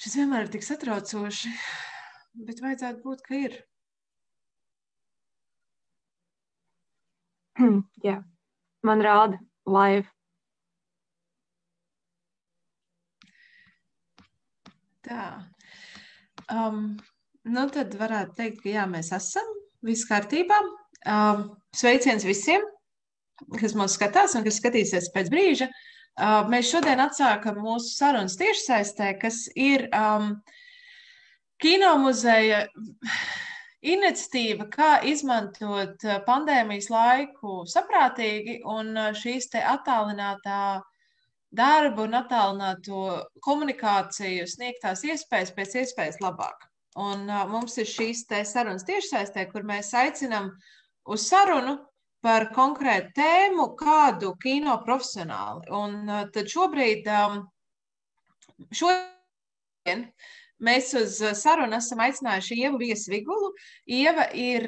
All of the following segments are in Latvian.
Šis vienmēr ir tik satraucoši, bet vajadzētu būt, ka ir. Jā, man rāda live. Tā. Nu tad varētu teikt, ka jā, mēs esam viss kārtībā. Sveiciens visiem, kas mūs skatās un kas skatīsies pēc brīža. Mēs šodien atsākam mūsu sarunas tiešsaistē, kas ir Kinomuzeja iniciatīva, kā izmantot pandēmijas laiku saprātīgi un šīs te attālinātā darbu un attālināto komunikāciju sniegtās iespējas pēc iespējas labāk. Un mums ir šīs te sarunas tiešsaistē, kur mēs aicinam uz sarunu par konkrētu tēmu kādu kino profesionāli. Un tad šodien mēs uz sarunu esam aicinājuši Ievu Viesvigulu. Ieva ir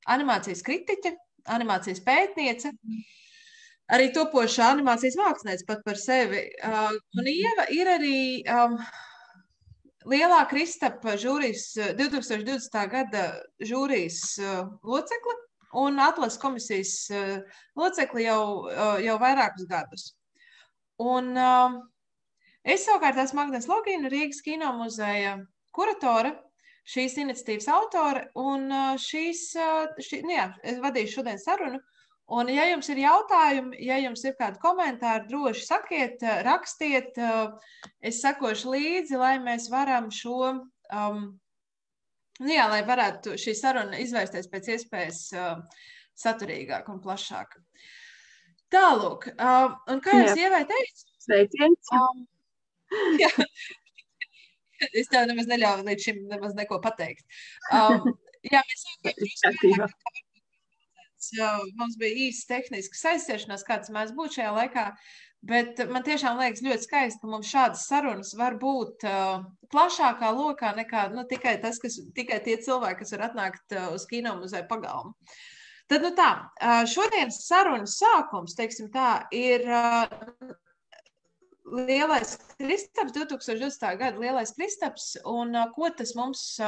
animācijas kritiķe, animācijas pētniece, arī topošā animācijas māksliniece pat par sevi. Un Ieva ir arī Lielā Kristapa žūrijas 2020. Gada žūrijas locekle un atlases komisijas locekli jau vairākus gadus. Un es savukārt esmu Agnese Logina, Rīgas Kinomuzeja kuratore, šīs iniciatīvas autore, un es vadīšu šodien sarunu. Un ja jums ir jautājumi, ja jums ir kādi komentāri, droši sakiet, rakstiet, es sekošu līdzi, lai mēs varam lai varētu šī saruna izvērsties pēc iespējas saturīgāk un plašāk. Tālūk, un kā jūs Ievai teicu? Sveiciens. Jā. Es tev nemaz neļauju līdz šim nemaz neko pateikt. Jā, mēs mums bija īsts tehnisks aizsiešanās, kāds mēs būtu šajā laikā, bet man tiešām liekas ļoti skaisti, ka mums šādas sarunas var būt plašākā lokā nekā tikai tie cilvēki, kas var atnākt uz Kinomuzeja pagalmu. Tad tā, šodienas sarunas sākums, teiksim tā, ir Lielais Kristaps, 2020. Gada Lielais Kristaps, un ko tas mums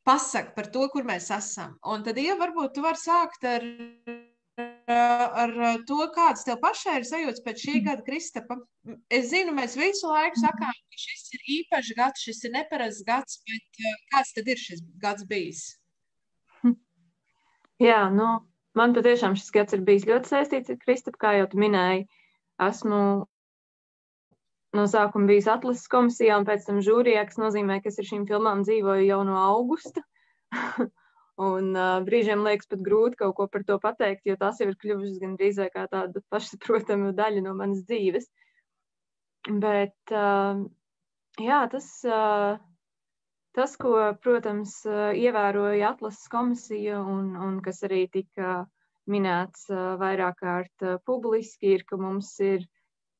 pasaka par to, kur mēs esam. Un tad, Ieva, varbūt tu vari sākt ar to, kādas tev pašai ir sajūtas pēc šī gada Kristapa. Es zinu, mēs visu laiku sakām, ka šis ir īpašs gads, šis ir neparasts gads, bet kāds tad ir šis gads bijis? Jā, man patiešām šis gads ir bijis ļoti saistīts ar Kristapu, kā jau tu minēji. Esmu no sākuma bijis atlases komisijā un pēc tam žūrijā, kas nozīmē, ka es ar šīm filmām dzīvoju jau no augusta. Un brīžiem liekas pat grūti kaut ko par to pateikt, jo tās jau ir kļuvušas gandrīz vai kā tāda pašsaprotama daļa no manas dzīves. Bet, jā, tas, ko, protams, ievēroja atlases komisija un kas arī tika minēts vairāk kārt publiski, ir, ka mums ir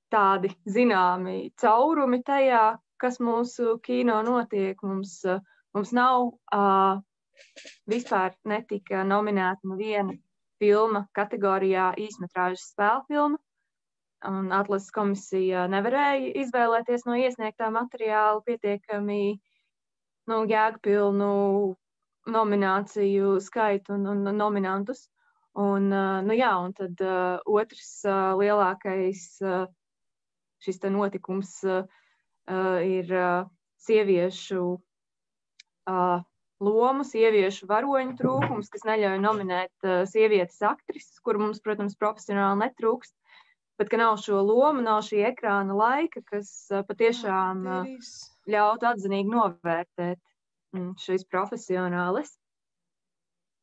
tādi zināmi caurumi tajā, kas mūsu kino notiek. Mums nav vispār netika nominēta neviena filma kategorijā īsmetrāžas spēlfilma. Un atlases komisija nevarēja izvēlēties no iesniegtā materiāla pietiekami jēgpilnu nomināciju skaitu un nominantus. Un tad otrs lielākais šis te notikums ir sieviešu lomu, sieviešu varoņu trūkums, kas neļauj nominēt sievietes aktrises, kur mums, protams, profesionāli netrūkst, bet ka nav šo lomu, nav šī ekrāna laika, kas patiešām ļautu atzinīgi novērtēt šīs profesionāles.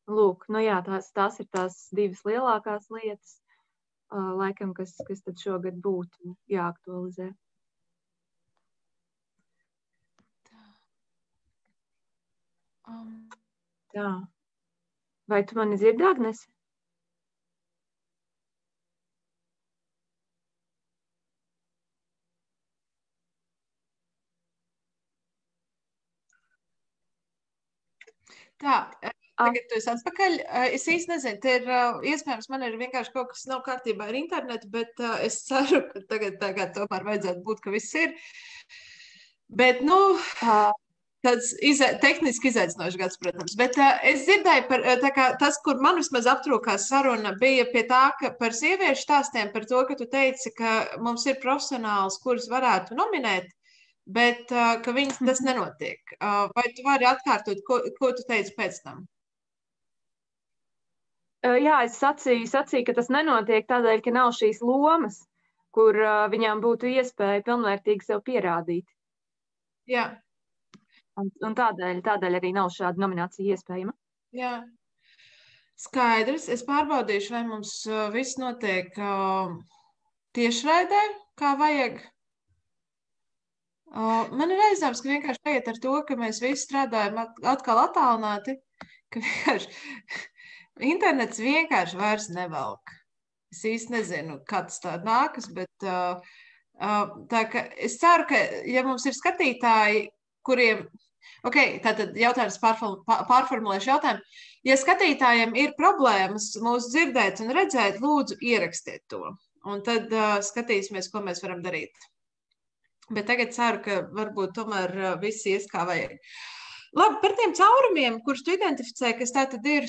Lūk, tās ir tās divas lielākās lietas, laikam, kas tad šogad būtu jāaktualizē. Tā. Vai tu mani dzirdi, Agnese? Tā, tagad tu esi atpakaļ. Es īsti nezinu, te ir iespējams, man ir vienkārši kaut kas nav kārtībā ar internetu, bet es ceru, ka tagad tomēr vajadzētu būt, ka viss ir. Bet, tāds tehniski izaicinošs gads, protams. Bet es dzirdēju par tas, kur man vismaz aptrūkās saruna, bija pie tā, ka par sieviešu stāstiem, par to, ka tu teici, ka mums ir profesionāls, kurus varētu nominēt, bet ka viņas tas nenotiek. Vai tu vari atkārtot, ko tu teici pēc tam? Jā, es sacīju, ka tas nenotiek tādēļ, ka nav šīs lomas, kur viņām būtu iespēja pilnvērtīgi sev pierādīt. Jā. Un tādēļ arī nav šāda nominācija iespējama. Jā. Skaidrs. Es pārbaudīšu, vai mums viss notiek tiešraidē, kā vajag. Man ir aizdoms, ka vienkārši tagad ar to, ka mēs visi strādājam atkal attālināti, ka vienkārši internets vienkārši vairs nevelk. Es īsti nezinu, kāds tā nākas, bet tā ka es ceru, ka, ja mums ir skatītāji, kuriem, tātad jautājums pārformulēšu jautājumu. Ja skatītājiem ir problēmas mūs dzirdēt un redzēt, lūdzu ierakstiet to. Un tad skatīsimies, ko mēs varam darīt. Bet tagad ceru, ka varbūt tomēr viss ies kā vajag. Labi, par tiem caurumiem, kurus tu identificē, kas tātad ir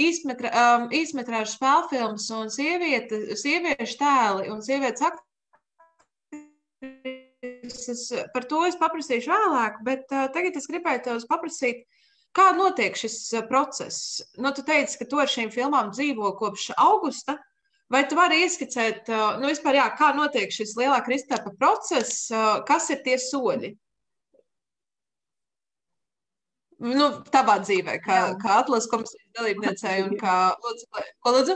īsmetrāžu spēlfilms un sieviešu tēli un sievietes aktīvi. Par to es paprasīšu vēlāk, bet tagad es gribēju tev paprasīt, kā notiek šis process. Tu teici, ka tu ar šīm filmām dzīvo kopš augusta, vai tu vari ieskicēt, vispār, kā notiek šis lielā Kristapa process, kas ir tie soļi? Tavā dzīvē, kā Atlases komisijas dalībniecei un kā loceklē. Ko lūdzu?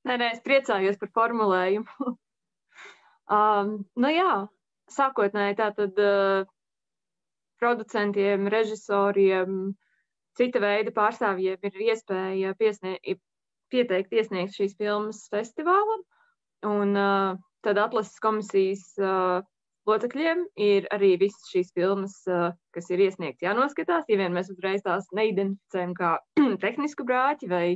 Nē, es priecājos par formulējumu. Sākotnēji tātad producentiem, režisoriem, cita veida pārstāvjiem ir iespēja pieteikt iesniegt šīs filmas festivālam, un tad Atlases komisijas locekļiem ir arī visas šīs filmas, kas ir iesniegts, jānoskatās, ja vien mēs uzreiz tās neidentificējam kā tehnisku brāķi vai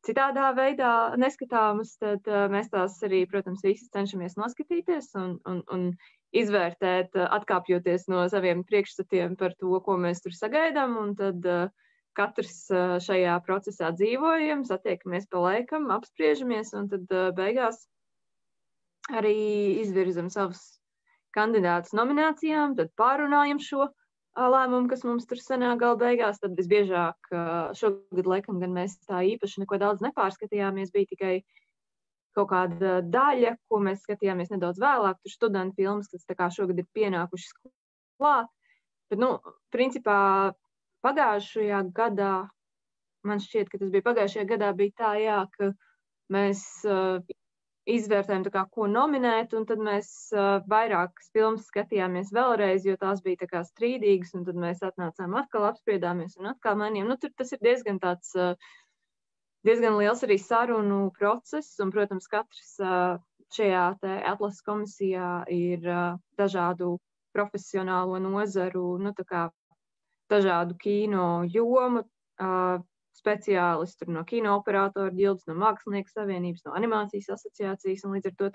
citādā veidā neskatāmas, tad mēs tās arī, protams, visas cenšamies noskatīties un izvērtēt, atkāpjoties no saviem priekšstatiem par to, ko mēs tur sagaidām, un tad katrs šajā procesā dzīvojam, satiekamies pa laikam, apspriežamies, un tad beigās arī izvirzam savus kandidātus nominācijām, tad pārunājam šo lēmumu, kas mums tur sanāk gala beigās, tad visbiežāk šogad laikam gan mēs tā īpaši neko daudz nepārskatījāmies, bija tikai kaut kāda daļa, ko mēs skatījāmies nedaudz vēlāk, tur studentu filmas, kas tā kā šogad ir pienākušas klāt. Bet, principā pagājušajā gadā, man šķiet, ka tas bija pagājušajā gadā, bija tā, ka mēs izvērtējām, ko nominēt, un tad mēs vairākas filmas skatījāmies vēlreiz, jo tās bija strīdīgas, un tad mēs atnācām atkal apspriedāmies un atkal mainījām. Tur tas ir diezgan liels arī sarunu process, un, protams, katrs šajā Atlases komisijā ir dažādu profesionālo nozaru, dažādu kino jomu, speciālisti no kino operatoru ģildes, no Mākslinieku savienības, no animācijas asociācijas, un līdz ar to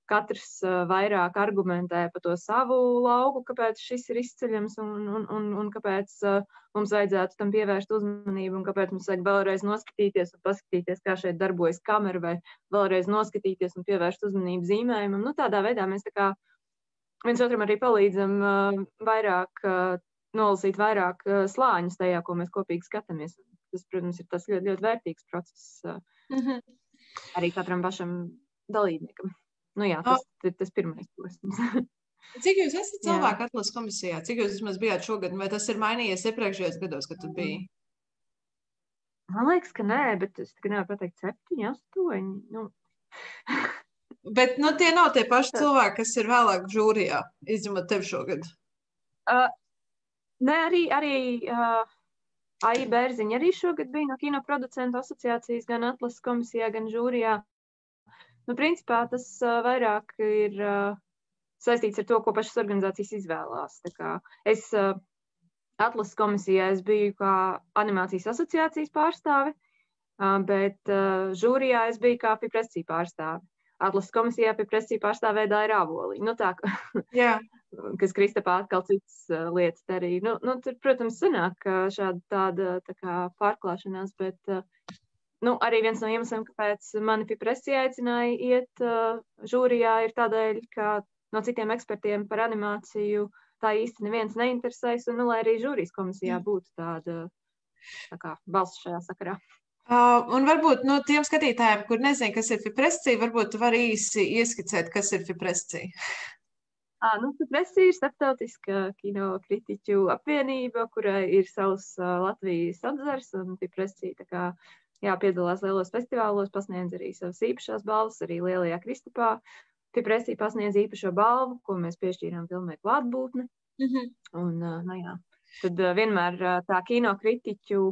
katrs vairāk argumentē par to savu lauku, kāpēc šis ir izceļams un kāpēc mums vajadzētu tam pievērst uzmanību, un kāpēc mums vajag vēlreiz noskatīties un paskatīties, kā šeit darbojas kamera, vai vēlreiz noskatīties un pievērst uzmanību zīmējumam. Tādā veidā mēs viens otram arī palīdzam nolasīt vairāk slāņus tajā, ko mēs kopīgi skatāmies. Tas, protams, ir tas ļoti, ļoti vērtīgs process arī katram pašam dalībniekam. Tas ir tas pirmais posms. Cik jūs esat cilvēki Atlases komisijā? Cik jūs vismaz bijāt šogad? Vai tas ir mainījies iepriekšējos gados, kad tu biji? Man liekas, ka nē, bet es nevaru pateikt 7, 8. Bet tie nav tie paši cilvēki, kas ir vēlāk žūrijā, izņemot tevi šogad. Nē, arī Aija Bērziņa arī šogad bija no Kino producentu asociācijas gan Atlases komisijā, gan žūrijā. Principā tas vairāk ir saistīts ar to, ko pašas organizācijas izvēlās. Es Atlases komisijā biju kā animācijas asociācijas pārstāve, bet žūrijā es biju kā Fipresī pārstāve. Atlases komisijā Fipresī pārstāvēja Daira Ābolī. kas Kristapā atkal citas lietas darīja. Tur, protams, sanāk tāda tā kā pārklāšanās, bet arī viens no iemesliem, kāpēc mani Fipressi aicināja iet žūrijā, ir tādēļ, ka no citiem ekspertiem par animāciju tā īsti neviens neinteresēs, un lai arī žūrijas komisijā būtu tāda tā kā balss šajā sakarā. Un varbūt tiem skatītājiem, kur nezin, kas ir Fipressi, varbūt tu vari īsi ieskicēt, kas ir Fipressi. Fipressi ir starptautiska kino kritiķu apvienība, kurai ir savs Latvijas atzars, un Fipressi tā kā piedalās lielos festivālos, pasniedz arī savas īpašās balvas, arī Lielajā Kristapā. Fipressi pasniedz īpašo balvu, ko mēs piešķīrām filmai Klātbūtne. Un, tad vienmēr tā kinokritiķu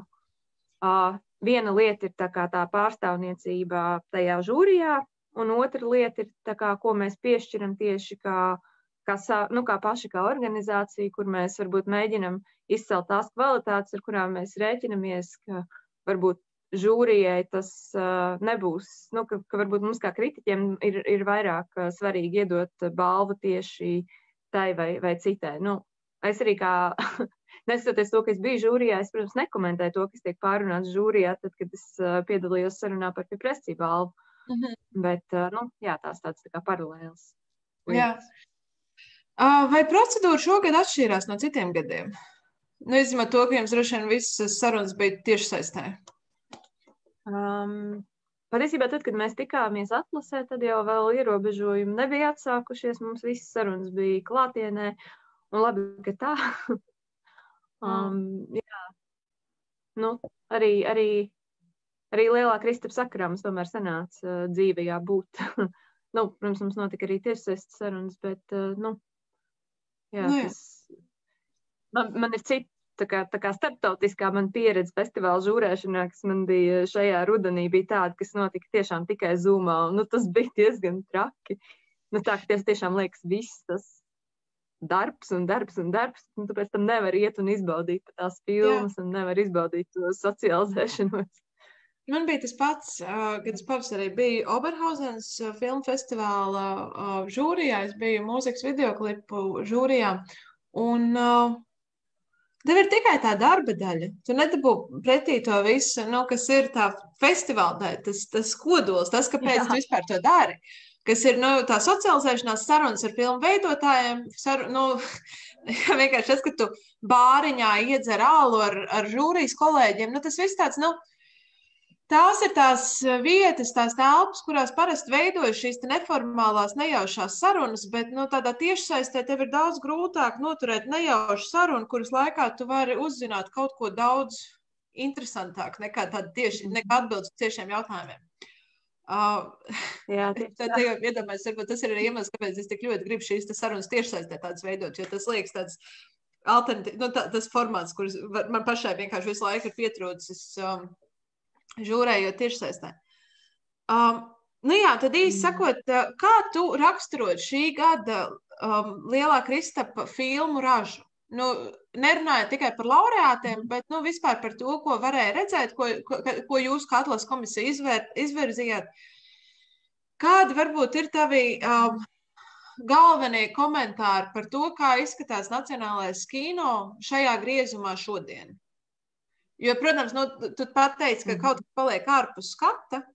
viena lieta ir tā pārstāvniecība tajā žūrijā, un otra lieta ir tā kā, ko mēs piešķiram tieši kā paši kā organizācija, kur mēs varbūt mēģinam izcelt tās kvalitātes, ar kurām mēs rēķinamies, ka varbūt žūrijai tas nebūs, ka varbūt mums kā kritiķiem ir vairāk svarīgi iedot balvu tieši tai vai citai. Es arī neskatoties to, ka es biju žūrijā, es, protams, nekomentēju to, kas tiek pārunāts žūrijā, tad, kad es piedalījos sarunā par Fipressi balvu. Bet, tās tāds tā kā paralēls. Jā. Vai procedūra šogad atšķīrās no citiem gadiem? Izņemot to, ka jums droši vien visas sarunas bija tiešsaistē. Patiesībā tad, kad mēs tikāmies atlasē, tad jau vēl ierobežojumi nebija atsākušies. Mums visas sarunas bija klātienē, un labi, ka tā. Arī Lielā Kristapa sakarā mums tomēr sanāca dzīvē būt. Protams, mums notika arī tiešsaistes sarunas, bet, man ir cita. Tā kā starptautiskā man pieredze festivāla žūrēšanā, kas man bija šajā rudenī, bija tāda, kas notika tiešām tikai Zoomā, un tas bija diezgan traki. Tā, ka tiešām liekas viss tas darbs, un tu pēc tam nevar iet un izbaudīt tās filmas, un nevar izbaudīt to socializēšanos. Man bija tas pats, kad es pavasarī biju Oberhausens filmu festivāla žūrijā, es biju mūzikas videoklipu žūrijā, un tev ir tikai tā darba daļa. Tu nedabū pretī to visu, kas ir tā festivāla daļa, tas kodols, tas, kāpēc tu vispār to dari. Kas ir tā socializēšanās sarunas ar filmu veidotājiem, vienkārši tas, ka tu bāriņā iedzer ālu ar žūrijas kolēģiem, tas viss tāds, tās ir tās vietas, tās telpas, kurās parasti veidojas šīs neformālās, nejaušās sarunas, bet tādā tiešsaistē tev ir daudz grūtāk noturēt nejaušu sarunu, kuras laikā tu vari uzzināt kaut ko daudz interesantāk nekā atbildes tiešiem jautājumiem. Tad iedomājies, varbūt tas ir arī iemesls, kāpēc es tik ļoti gribu šīs sarunas tiešsaistē tādas veidot, jo tas liekas tāds alternatīvs, tas formāts, kurš man pašai vienkārši visu laiku ir pietrūcis žūrējot tiešsaistē. Tad īsi sakot, kā tu raksturot šī gada Lielā Kristapa filmu ražu? Nerunājot tikai par laureātiem, bet vispār par to, ko varēja redzēt, ko jūs kā atlases komisija izvirzījāt. Kādi varbūt ir tavi galvenie komentāri par to, kā izskatās nacionālais kino šajā griezumā šodien? Jo, protams, tu pateici, ka kaut kas paliek ārpus skata.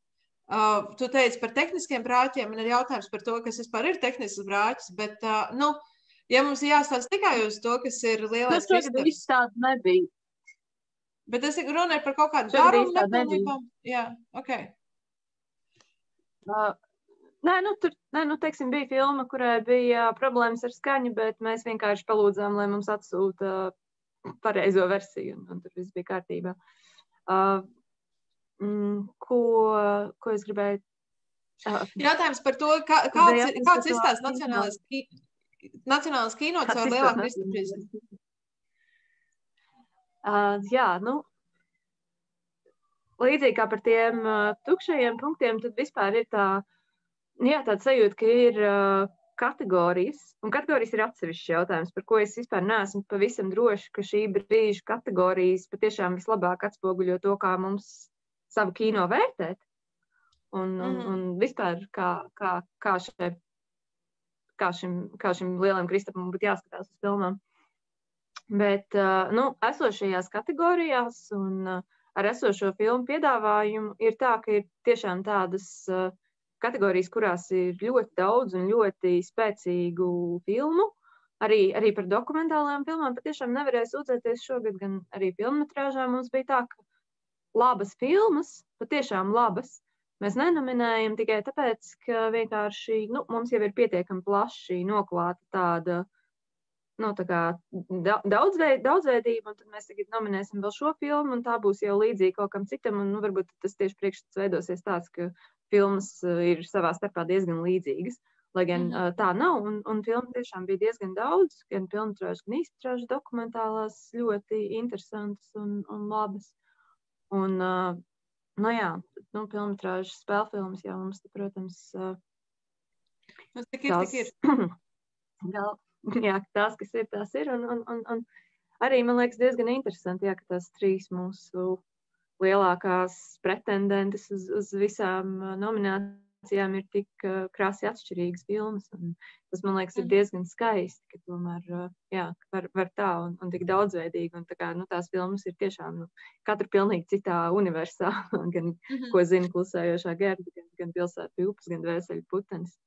Tu teici par tehniskiem brāķiem, man ir jautājums par to, kas vispār ir tehnisks brāķis, bet, ja mums jāstāsta tikai uz to, kas ir Lielais Kristaps. Tas viss tāds nebija. Bet es runāju par kaut kādu darumu nepilnībām. Jā, ok. Teiksim, bija filma, kurai bija problēmas ar skaņu, bet mēs vienkārši palūdzām, lai mums atsūta pareizo versiju, un tur viss bija kārtībā. Ko es gribēju? Jautājums par to, kāds izstāsta nacionālais kino caur Lielā Kristapa prizmu? Līdzīgi kā par tiem tukšajiem punktiem, tad vispār ir tāda sajūta, ka ir kategorijas, un kategorijas ir atsevišķs jautājums, par ko es vispār neesmu pavisam droši, ka šī brīža kategorijas patiešām vislabāk atspoguļo to, kā mums savu kino vērtēt, un vispār kā šai kā šim lielam Kristapam būtu jāskatās uz filmām. Bet, esošajās kategorijās un ar esošo filmu piedāvājumu ir tā, ka ir tiešām tādas kategorijas, kurās ir ļoti daudz un ļoti spēcīgu filmu. Arī par dokumentālajām filmām patiešām nevarēja sūdzēties šogad, gan arī filmmetrāžā mums bija tā, ka labas filmas, patiešām labas, mēs nenominējam tikai tāpēc, ka vienkārši mums jau ir pietiekami plaši noklāta tāda daudzveidība, un tad mēs tagad nominēsim vēl šo filmu, un tā būs jau līdzīga kaut kam citam, un varbūt tas tieši priekšstats veidosies tāds, ka filmas ir savā starpā diezgan līdzīgas, lai gan tā nav, un filmu tiešām bija diezgan daudz, gan filmmetrāžu, gan īsmetrāžu dokumentālās ļoti interesantas un labas. Un, filmmetrāžu spēlfilmas jau mums, protams, tik ir. Jā, tās, kas ir, tās ir. Un arī, man liekas, diezgan interesanti, ka tās 3 mūsu lielākās pretendentes uz visām nominācijām ir tik krasi atšķirīgas filmas. Un tas, man liekas, ir diezgan skaisti, ka tomēr var tā un tik daudzveidīgi. Un tā kā, tās filmas ir tiešām katra pilnīgi citā universā. Gan, ko zina klusējošā gerda, gan pilsētu pīlpas, gan dvēseļu putenis.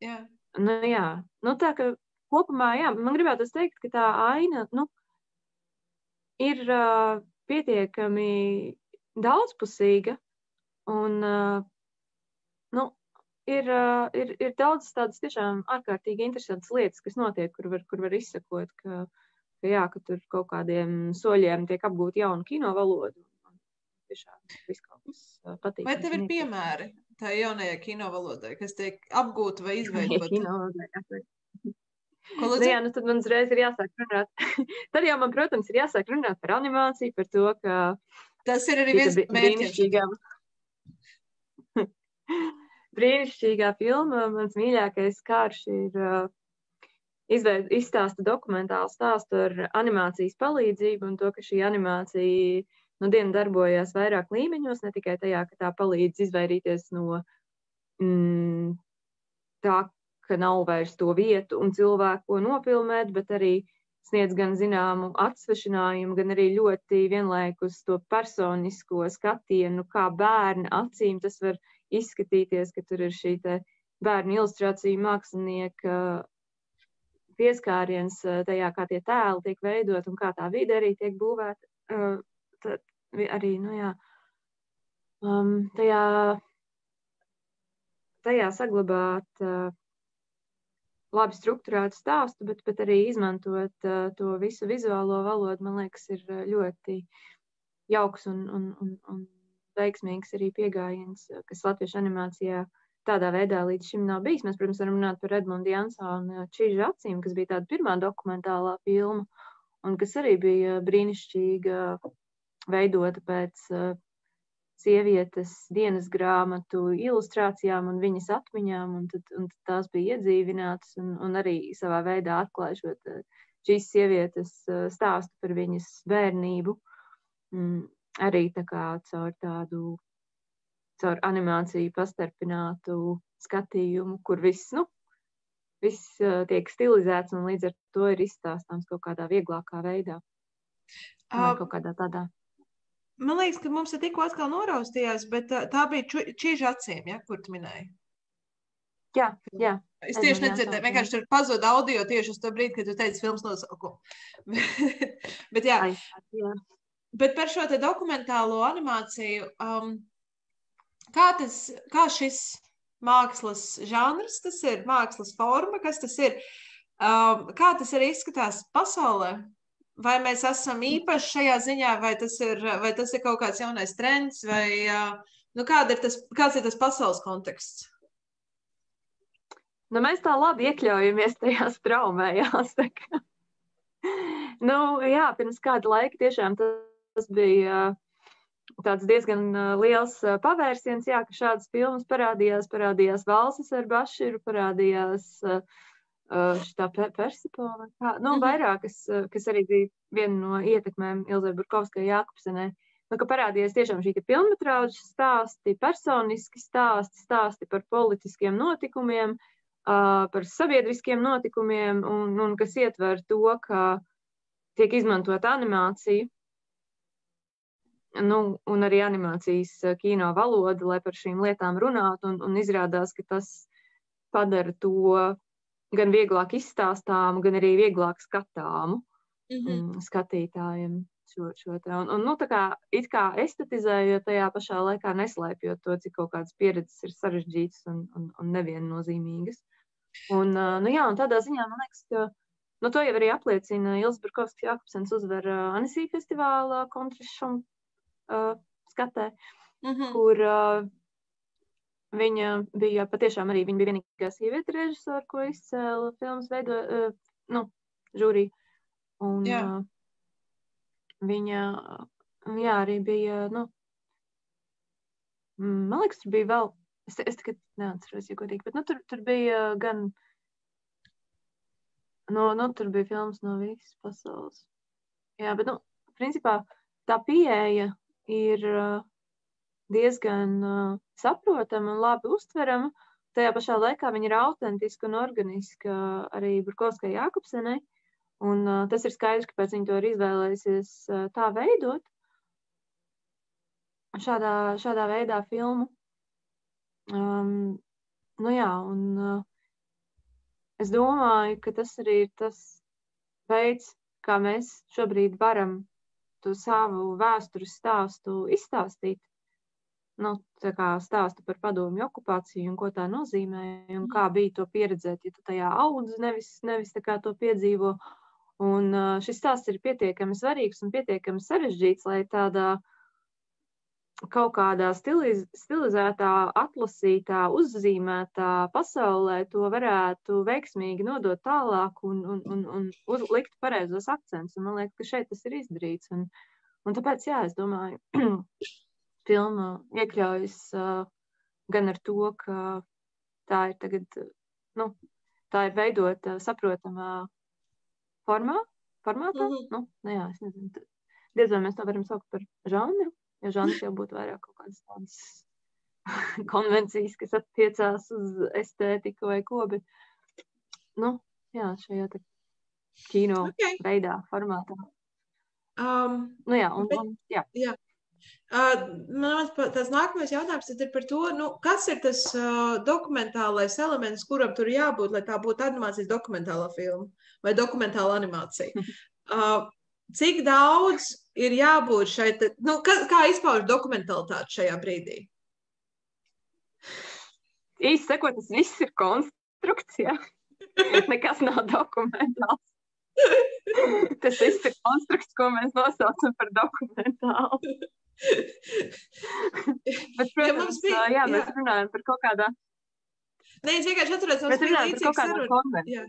Jā. Tā ka kopumā, man gribētu teikt, ka tā aina, ir pietiekami daudzpusīga un, ir daudz tādas tiešām ārkārtīgi interesantas lietas, kas notiek, kur var izsakot, ka tur kaut kādiem soļiem tiek apgūt jaunu kino valodu. Tiešām viss kaut kas patīk. Vai tev ir piemēri tā jaunajai kino valodai, kas tiek apgūta vai izveidota? Kino valodai, tad man uzreiz ir jāsāk runāt. Tad jau man, protams, ir jāsāk runāt par animāciju, par to, ka tas ir arī viens brīnišķīgā filma, mans mīļākais Karš ir izstāsta dokumentālu stāstu ar animācijas palīdzību un to, ka šī animācija dienu darbojās vairāk līmeņos, ne tikai tajā, ka tā palīdz izvairīties no tā, ka nav vairs to vietu un cilvēku, ko nofilmēt, bet arī sniedz gan zināmu atsvešinājumu, gan arī ļoti vienlaikus to personisko skatienu, kā bērna acīm tas var izskatīties, ka tur ir šī te bērnu ilustrācija mākslinieka pieskāriens tajā, kā tie tēli tiek veidot un kā tā vide arī tiek būvēta. Tad arī, tajā saglabāt labi strukturētu stāstu, bet arī izmantot to visu vizuālo valodu, man liekas, ir ļoti jauks un veiksmīgs arī pieejams, kas latviešu animācijā tādā veidā līdz šim nav bijis. Mēs, protams, varam runāt par Edmundu Jansonu Čiža acīm, kas bija tāda pirmā dokumentālā filma, un kas arī bija brīnišķīga, veidota pēc sievietes dienas grāmatu ilustrācijām un viņas atmiņām, un tad tās bija iedzīvinātas un arī savā veidā atklājušot šīs sievietes stāstu par viņas bērnību. Arī tā kā caur animāciju pastarpinātu skatījumu, kur viss tiek stilizēts un līdz ar to ir izstāstāms kaut kādā vieglākā veidā. Kaut kādā tādā. Man liekas, ka mums tikko atkal noraustījās, bet tā bija Čiža acīm, kur tu minēji? Jā. Es tieši nedzirdēju, vienkārši tur pazuda audio tieši uz to brīdi, kad tu teici filmas nosaukumu. Bet jā. Bet par šo te dokumentālo animāciju, kā šis mākslas žanrs, tas ir mākslas forma, kas tas ir, kā tas arī izskatās pasaulē? Vai mēs esam īpaši šajā ziņā, vai tas ir kaut kāds jaunais trends, vai kāds ir tas pasaules konteksts? Mēs tā labi iekļaujamies tajā straumē, jāsaka. Pirms kāda laika tiešām tas bija tāds diezgan liels pavērsiens, ka šādas filmas parādījās Valses ar Baširu, parādījās šitā Persipona, vairākas, kas arī bija viena no ietekmēm Ilzei Burkovskai Jākubsenē, ka parādījās tiešām šī filmmetrāžu stāsti, personiski stāsti par politiskiem notikumiem, par sabiedriskiem notikumiem un kas ietver to, ka tiek izmantota animācija, un arī animācijas kino valoda, lai par šīm lietām runātu, un izrādās, ka tas padara to gan vieglāk izstāstāmu, gan arī vieglāk skatāmu skatītājiem šo te. Un tā kā it kā estetizējot, tajā pašā laikā neslēpjot to, cik kaut kādas pieredzes ir sarežģītas un neviennozīmīgas. Un tādā ziņā man liekas, ka to jau arī apliecina Ilze Burkovska-Jakobsens uzvar Annecy festivālā Kontrišam skatē, kur viņa bija patiešām arī viņa bija vienīgā sieviete režisora, ko izcēla filmas žūrī. Un viņa arī bija, man liekas, tur bija vēl, es tikai neatceros, ja godīgi, bet tur bija gan, tur bija filmas no visas pasaules. Jā, bet, principā tā pieeja ir diezgan saprotama un labi uztverama. Tajā pašā laikā viņa ir autentiska un organiska arī Burkovskai-Jakobsenai. Un tas ir skaidrs, kāpēc viņa to ir izvēlējusies tā veidot. Šādā veidā filmu. Es domāju, ka tas arī ir tas veids, kā mēs šobrīd varam to savu vēstures stāstu izstāstīt. Tā kā stāstu par padomju okupāciju un ko tā nozīmē, un kā bija to pieredzēt, ja tu tajā audzi, nevis tā kā to piedzīvo. Un šis stāsts ir pietiekami svarīgs un pietiekami sarežģīts, lai tādā kaut kādā stilizētā, atlasītā, uzzīmētā pasaulē to varētu veiksmīgi nodot tālāk un likt pareizos akcentus. Un man liekas, ka šeit tas ir izdarīts. Un tāpēc, es domāju, filma iekļaujas gan ar to, ka tā ir tagad, tā ir veidota saprotamā formātā. Es nezinu. Diez vai mēs to varam saukt par žanru, jo žanrs jau būtu vairāk kaut kādas tādas konvencijas, kas attiecās uz estētiku vai ko, bet, šajā te kino veidā, formātā. Tas nākamais jautājums tad ir par to, kas ir tas dokumentālais elements, kuram tur jābūt, lai tā būtu animācijas dokumentālā filma vai dokumentāla animācija. Cik daudz ir jābūt šeit, kā izpauž dokumentalitāti šajā brīdī? Īsti sakot, tas viss ir konstrukts, nekas nav dokumentāls. Tas viss ir konstrukts, ko mēs nosaucam par dokumentālu. Bet, protams, mēs runājam par kaut kādā... Nē, es vienkārši atceros, mums bija līdzīga saruna.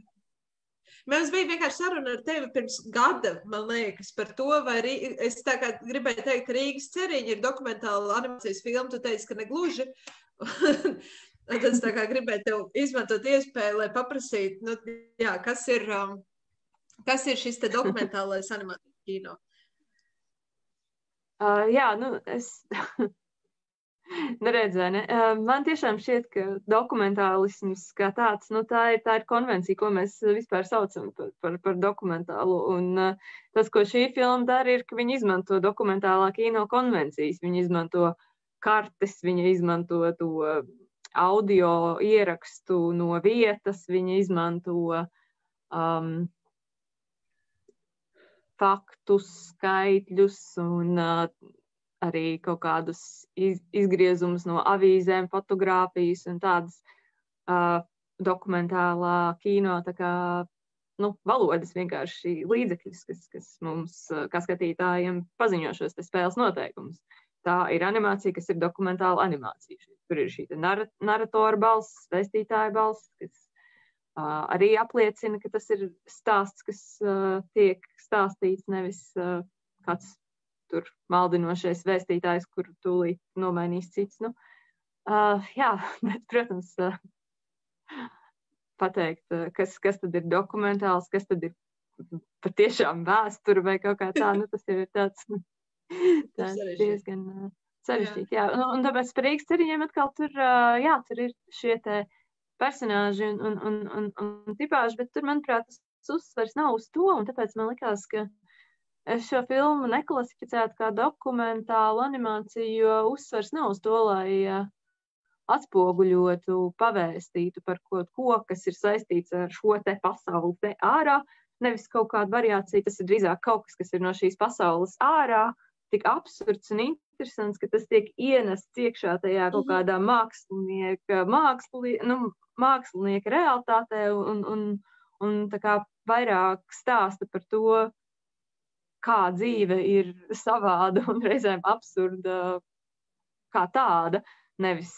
Mums bija vienkārši saruna ar tevi pirms gada, man liekas, par to, vai es tā kā gribēju teikt, Rīgas ceriņa ir dokumentāla animācijas filma, tu teici, ka negluži. Tad es tā kā gribēju tev izmantot iespēju, lai paprasītu, kas ir šis te dokumentālais animācijas kino? Es neredzēju, ne? Man tiešām šķiet, ka dokumentālisms kā tāds, tā ir konvencija, ko mēs vispār saucam par dokumentālu. Un tas, ko šī filma dara, ir, ka viņi izmanto dokumentālā kino konvencijas. Viņi izmanto kartes, viņi izmanto to audio ierakstu no vietas, viņi izmanto faktus, skaitļus un arī kaut kādus izgriezumus no avīzēm, fotogrāfijas un tādas dokumentālā kino, tā kā, valodas vienkārši līdzekļus, kas mums, kā skatītājiem, paziņo šos te spēles noteikumus. Tā ir animācija, kas ir dokumentāla animācija. Tur ir šī naratora balss, vēstītāja balss, kas arī apliecina, ka tas ir stāsts, kas tiek stāstīts, nevis kāds tur maldinošais vēstītājs, kuru tūlīt nomainīs cits. Bet, protams, pateikt, kas tad ir dokumentāls, kas tad ir patiešām vēsture vai kaut kā tā, tas jau ir tāds diezgan sarežģīti. Un tāpēc par Rīgas ceriņiem atkal tur ir šie te personāži un tipāži, bet tur, manuprāt, tas uzsvers nav uz to, un tāpēc man likās, ka es šo filmu neklasificētu kā dokumentālu animāciju, jo uzsvers nav uz to, lai atspoguļotu, pavēstītu par kaut ko, kas ir saistīts ar šo te pasauli te ārā, nevis kaut kādu variāciju, tas ir drīzāk kaut kas, kas ir no šīs pasaules ārā, tik absurds un interesants, ka tas tiek ienests iekšā tajā kaut kādā mākslinieka realitātē un tā kā vairāk stāsta par to, kā dzīve ir savāda un reizēm absurda kā tāda, nevis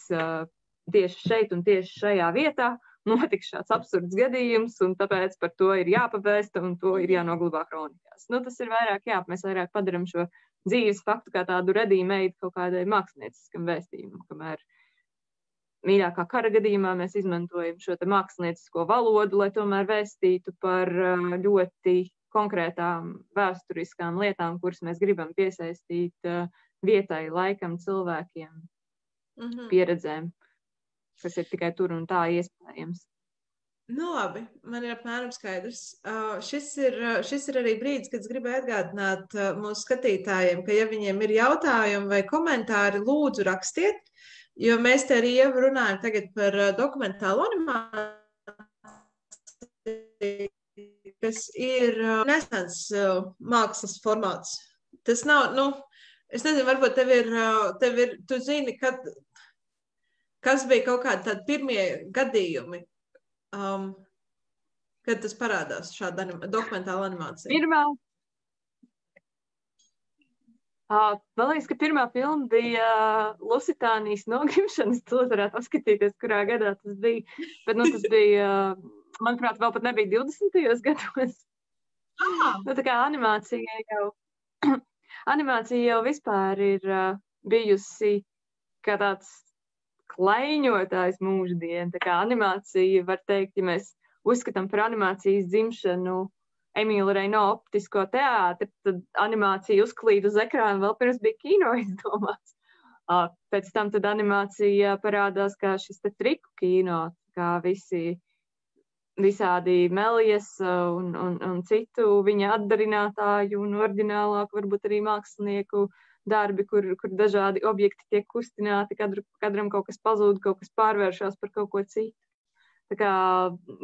tieši šeit un tieši šajā vietā notiks šāds absurds gadījums, un tāpēc par to ir jāpavēsta un to ir jānoglabā kronikās. Tas ir vairāk, mēs vairāk padaram šo dzīves faktu kā tādu ready-made kaut kādai mākslinieciskam vēstījumam, kamēr mīļākā kara gadījumā mēs izmantojam šo te māksliniecisko valodu, lai tomēr vēstītu par ļoti konkrētām vēsturiskām lietām, kuras mēs gribam piesaistīt vietai, laikam, cilvēkiem, pieredzēm, kas ir tikai tur un tā iespējams. Labi, man ir apmēram skaidrs. Šis ir arī brīdis, kad es gribēju atgādināt mūsu skatītājiem, ka ja viņiem ir jautājumi vai komentāri, lūdzu rakstiet, jo mēs te arī jau runājam tagad par dokumentālu animāciju, kas ir nesens mākslas formāts. Tas nav, es nezinu, varbūt tev ir tu zini, kas bija kaut kādi tādi pirmie gadījumi, kad tas parādās šāda dokumentāla animācija? Man liekas, ka pirmā filma bija Lusitānijas nogrimšanas, to varētu apskatīties, kurā gadā tas bija, bet tas bija, manuprāt, vēl pat nebija 20. gados. Tā kā animācija jau vispār ir bijusi kā tāds klaiņotājs mūždien. Tā kā animācija, var teikt, ja mēs uzskatām par animācijas dzimšanu Emīla Reino optisko teātri, tad animācija uzklīd uz ekrānu vēl pirms bija kino izdomāts. Pēc tam tad animācija parādās kā šis te triku kino, kā visādi Melijas un citu viņa atdarinātāju un oriģinālāku, varbūt arī mākslinieku darbi, kur dažādi objekti tiek kustināti, kadram kaut kas pazūd, kaut kas pārvēršās par kaut ko citu. Tā kā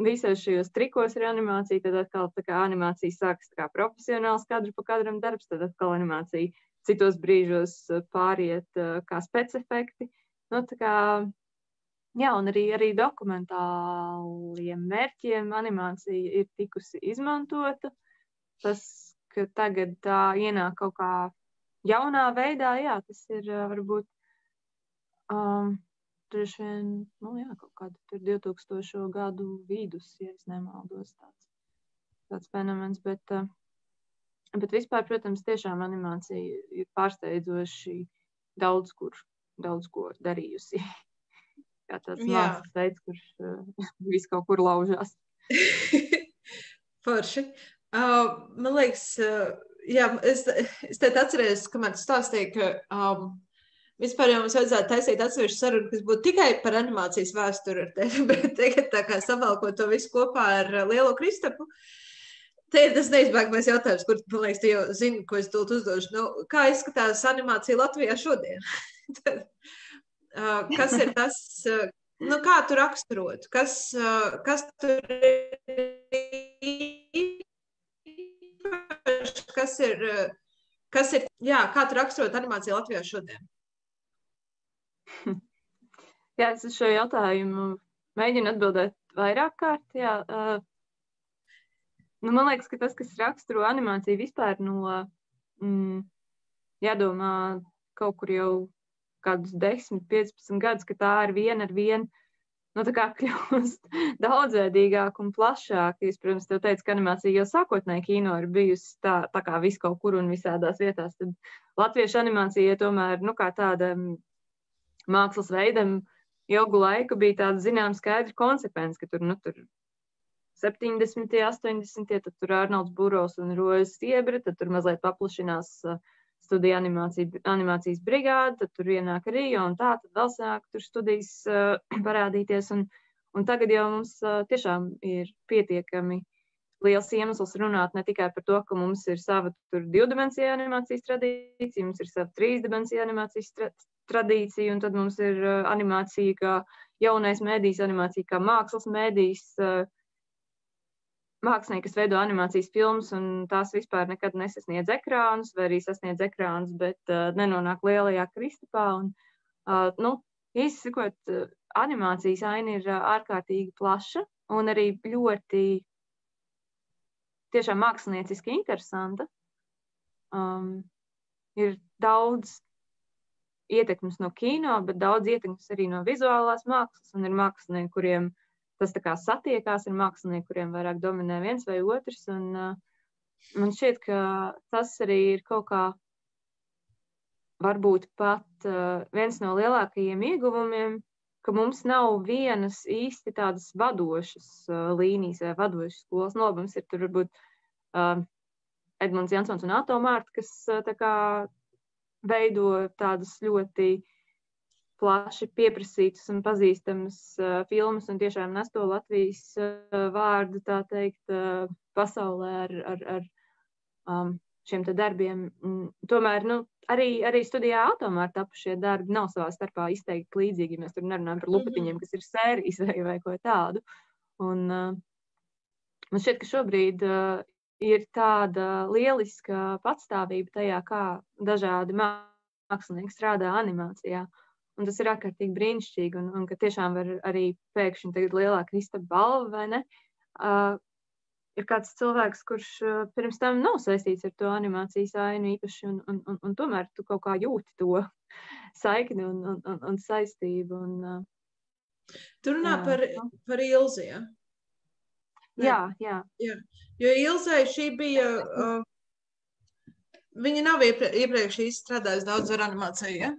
visos šajos trikos ir animācija, tad atkal tā kā animācija sākas tā kā profesionāls kadru pa kadram darbs, tad atkal animācija citos brīžos pāriet kā specefekti. Tā kā, jā, un arī dokumentāliem mērķiem animācija ir tikusi izmantota. Tas, ka tagad tā ienāk kaut kā jaunā veidā, jā, tas ir varbūt droši vien, kaut kādu 2000. gadu vidus, ja es nemaldos tāds fenomens, bet vispār, protams, tiešām animācija ir pārsteidzoši daudz ko darījusi. Kā tāds mākslas veids, kurš viss kaut kur laužās. Forši. Man liekas, jā, es te atceros, kamēr tu stāstīji, ka vispār jau mums vajadzētu taisīt atsevišķu sarunu, kas būtu tikai par animācijas vēsturi ar tevi, bet tagad tā kā savalkot to visu kopā ar Lielo Kristapu, te ir tas neizbēgamais jautājums, kur, man liekas, tu jau zini, ko es tūlīt uzdošu. Kā izskatās animācija Latvijā šodien? Kas ir tas, kā tu raksturotu? Kas tur ir, kā tu raksturot animāciju Latvijā šodien? Jā, es uz šo jautājumu mēģinu atbildēt vairāk kārt. Jā. Man liekas, ka tas, kas raksturo animāciju vispār jādomā kaut kur jau kādus 10, 15 gadus, ka tā ir viena ar vienu, tā kā kļūst daudzveidīgāk un plašāk. Es, protams, tev teicu, ka animācija jau sākotnēji kino ir bijusi tā kā viss kaut kur un visādās vietās. Tad latviešu animācija tomēr, kā tāda mākslas veidam ilgu laiku bija tāda, skaidra konsekvence, ka tur 70. 80. tad tur Arnolds Burovs un Rojas Stiebre, tad tur mazliet paplašinās studija animācijas brigāde, tad tur ienāk Rio un tā, tad vēl sāk tur studijas parādīties. Un Un tagad jau mums tiešām ir pietiekami liels iemesls runāt ne tikai par to, ka mums ir sava divdimensija animācijas tradīcija, mums ir sava trīsdimensija animācijas tradīcija, un tad mums ir animācija kā jaunais mēdījis, animācija kā mākslas mēdījis, mākslinieki, kas veido animācijas filmas, un tās vispār nekad nesasniedz ekrānus, vai arī sasniedz ekrānus, bet nenonāk lielajā kristapā. Un, īsi sakot, animācijas aina ir ārkārtīgi plaša un arī ļoti tiešām mākslinieciski interesanta. Ir daudz ietekmes no kino, bet daudz ietekmes arī no vizuālās mākslas, un ir mākslinieki, kuriem tas tā kā satiekās, ir mākslinieki, kuriem vairāk dominē viens vai otrs, un man šķiet, ka tas arī ir kaut kā varbūt pat viens no lielākajiem ieguvumiem, ka mums nav vienas īsti tādas vadošas līnijas vai vadošas skolas. Mums ir tur varbūt Edmunds Jansons un Atomārta, kas tā kā veido tādas ļoti plaši pieprasītas un pazīstamas filmas un tiešām nes to Latvijas vārdu, tā teikt, pasaulē ar šiem te darbiem. Tomēr, arī studijā Atomārta tapušie darbi nav savā starpā izteikti līdzīgi. Mēs tur nerunājam par lupatiņiem, kas ir sērijas vai ko tādu. Un man šķiet, ka šobrīd ir tāda lieliska patstāvība tajā, kā dažādi mākslinieki strādā animācijā. Un tas ir ārkārtīgi brīnišķīgi, un ka tiešām var arī pēkšņi tagad lielā kristapa balva, vai ne? Ir kāds cilvēks, kurš pirms tam nav saistīts ar to animācijas ainu īpaši, un tomēr tu kaut kā jūti to saikni un saistību. Tu runā par Ilzi, ja? Jā. Jo Ilzei šī bija, viņa nav iepriekš strādājusi daudz ar animāciju, ja?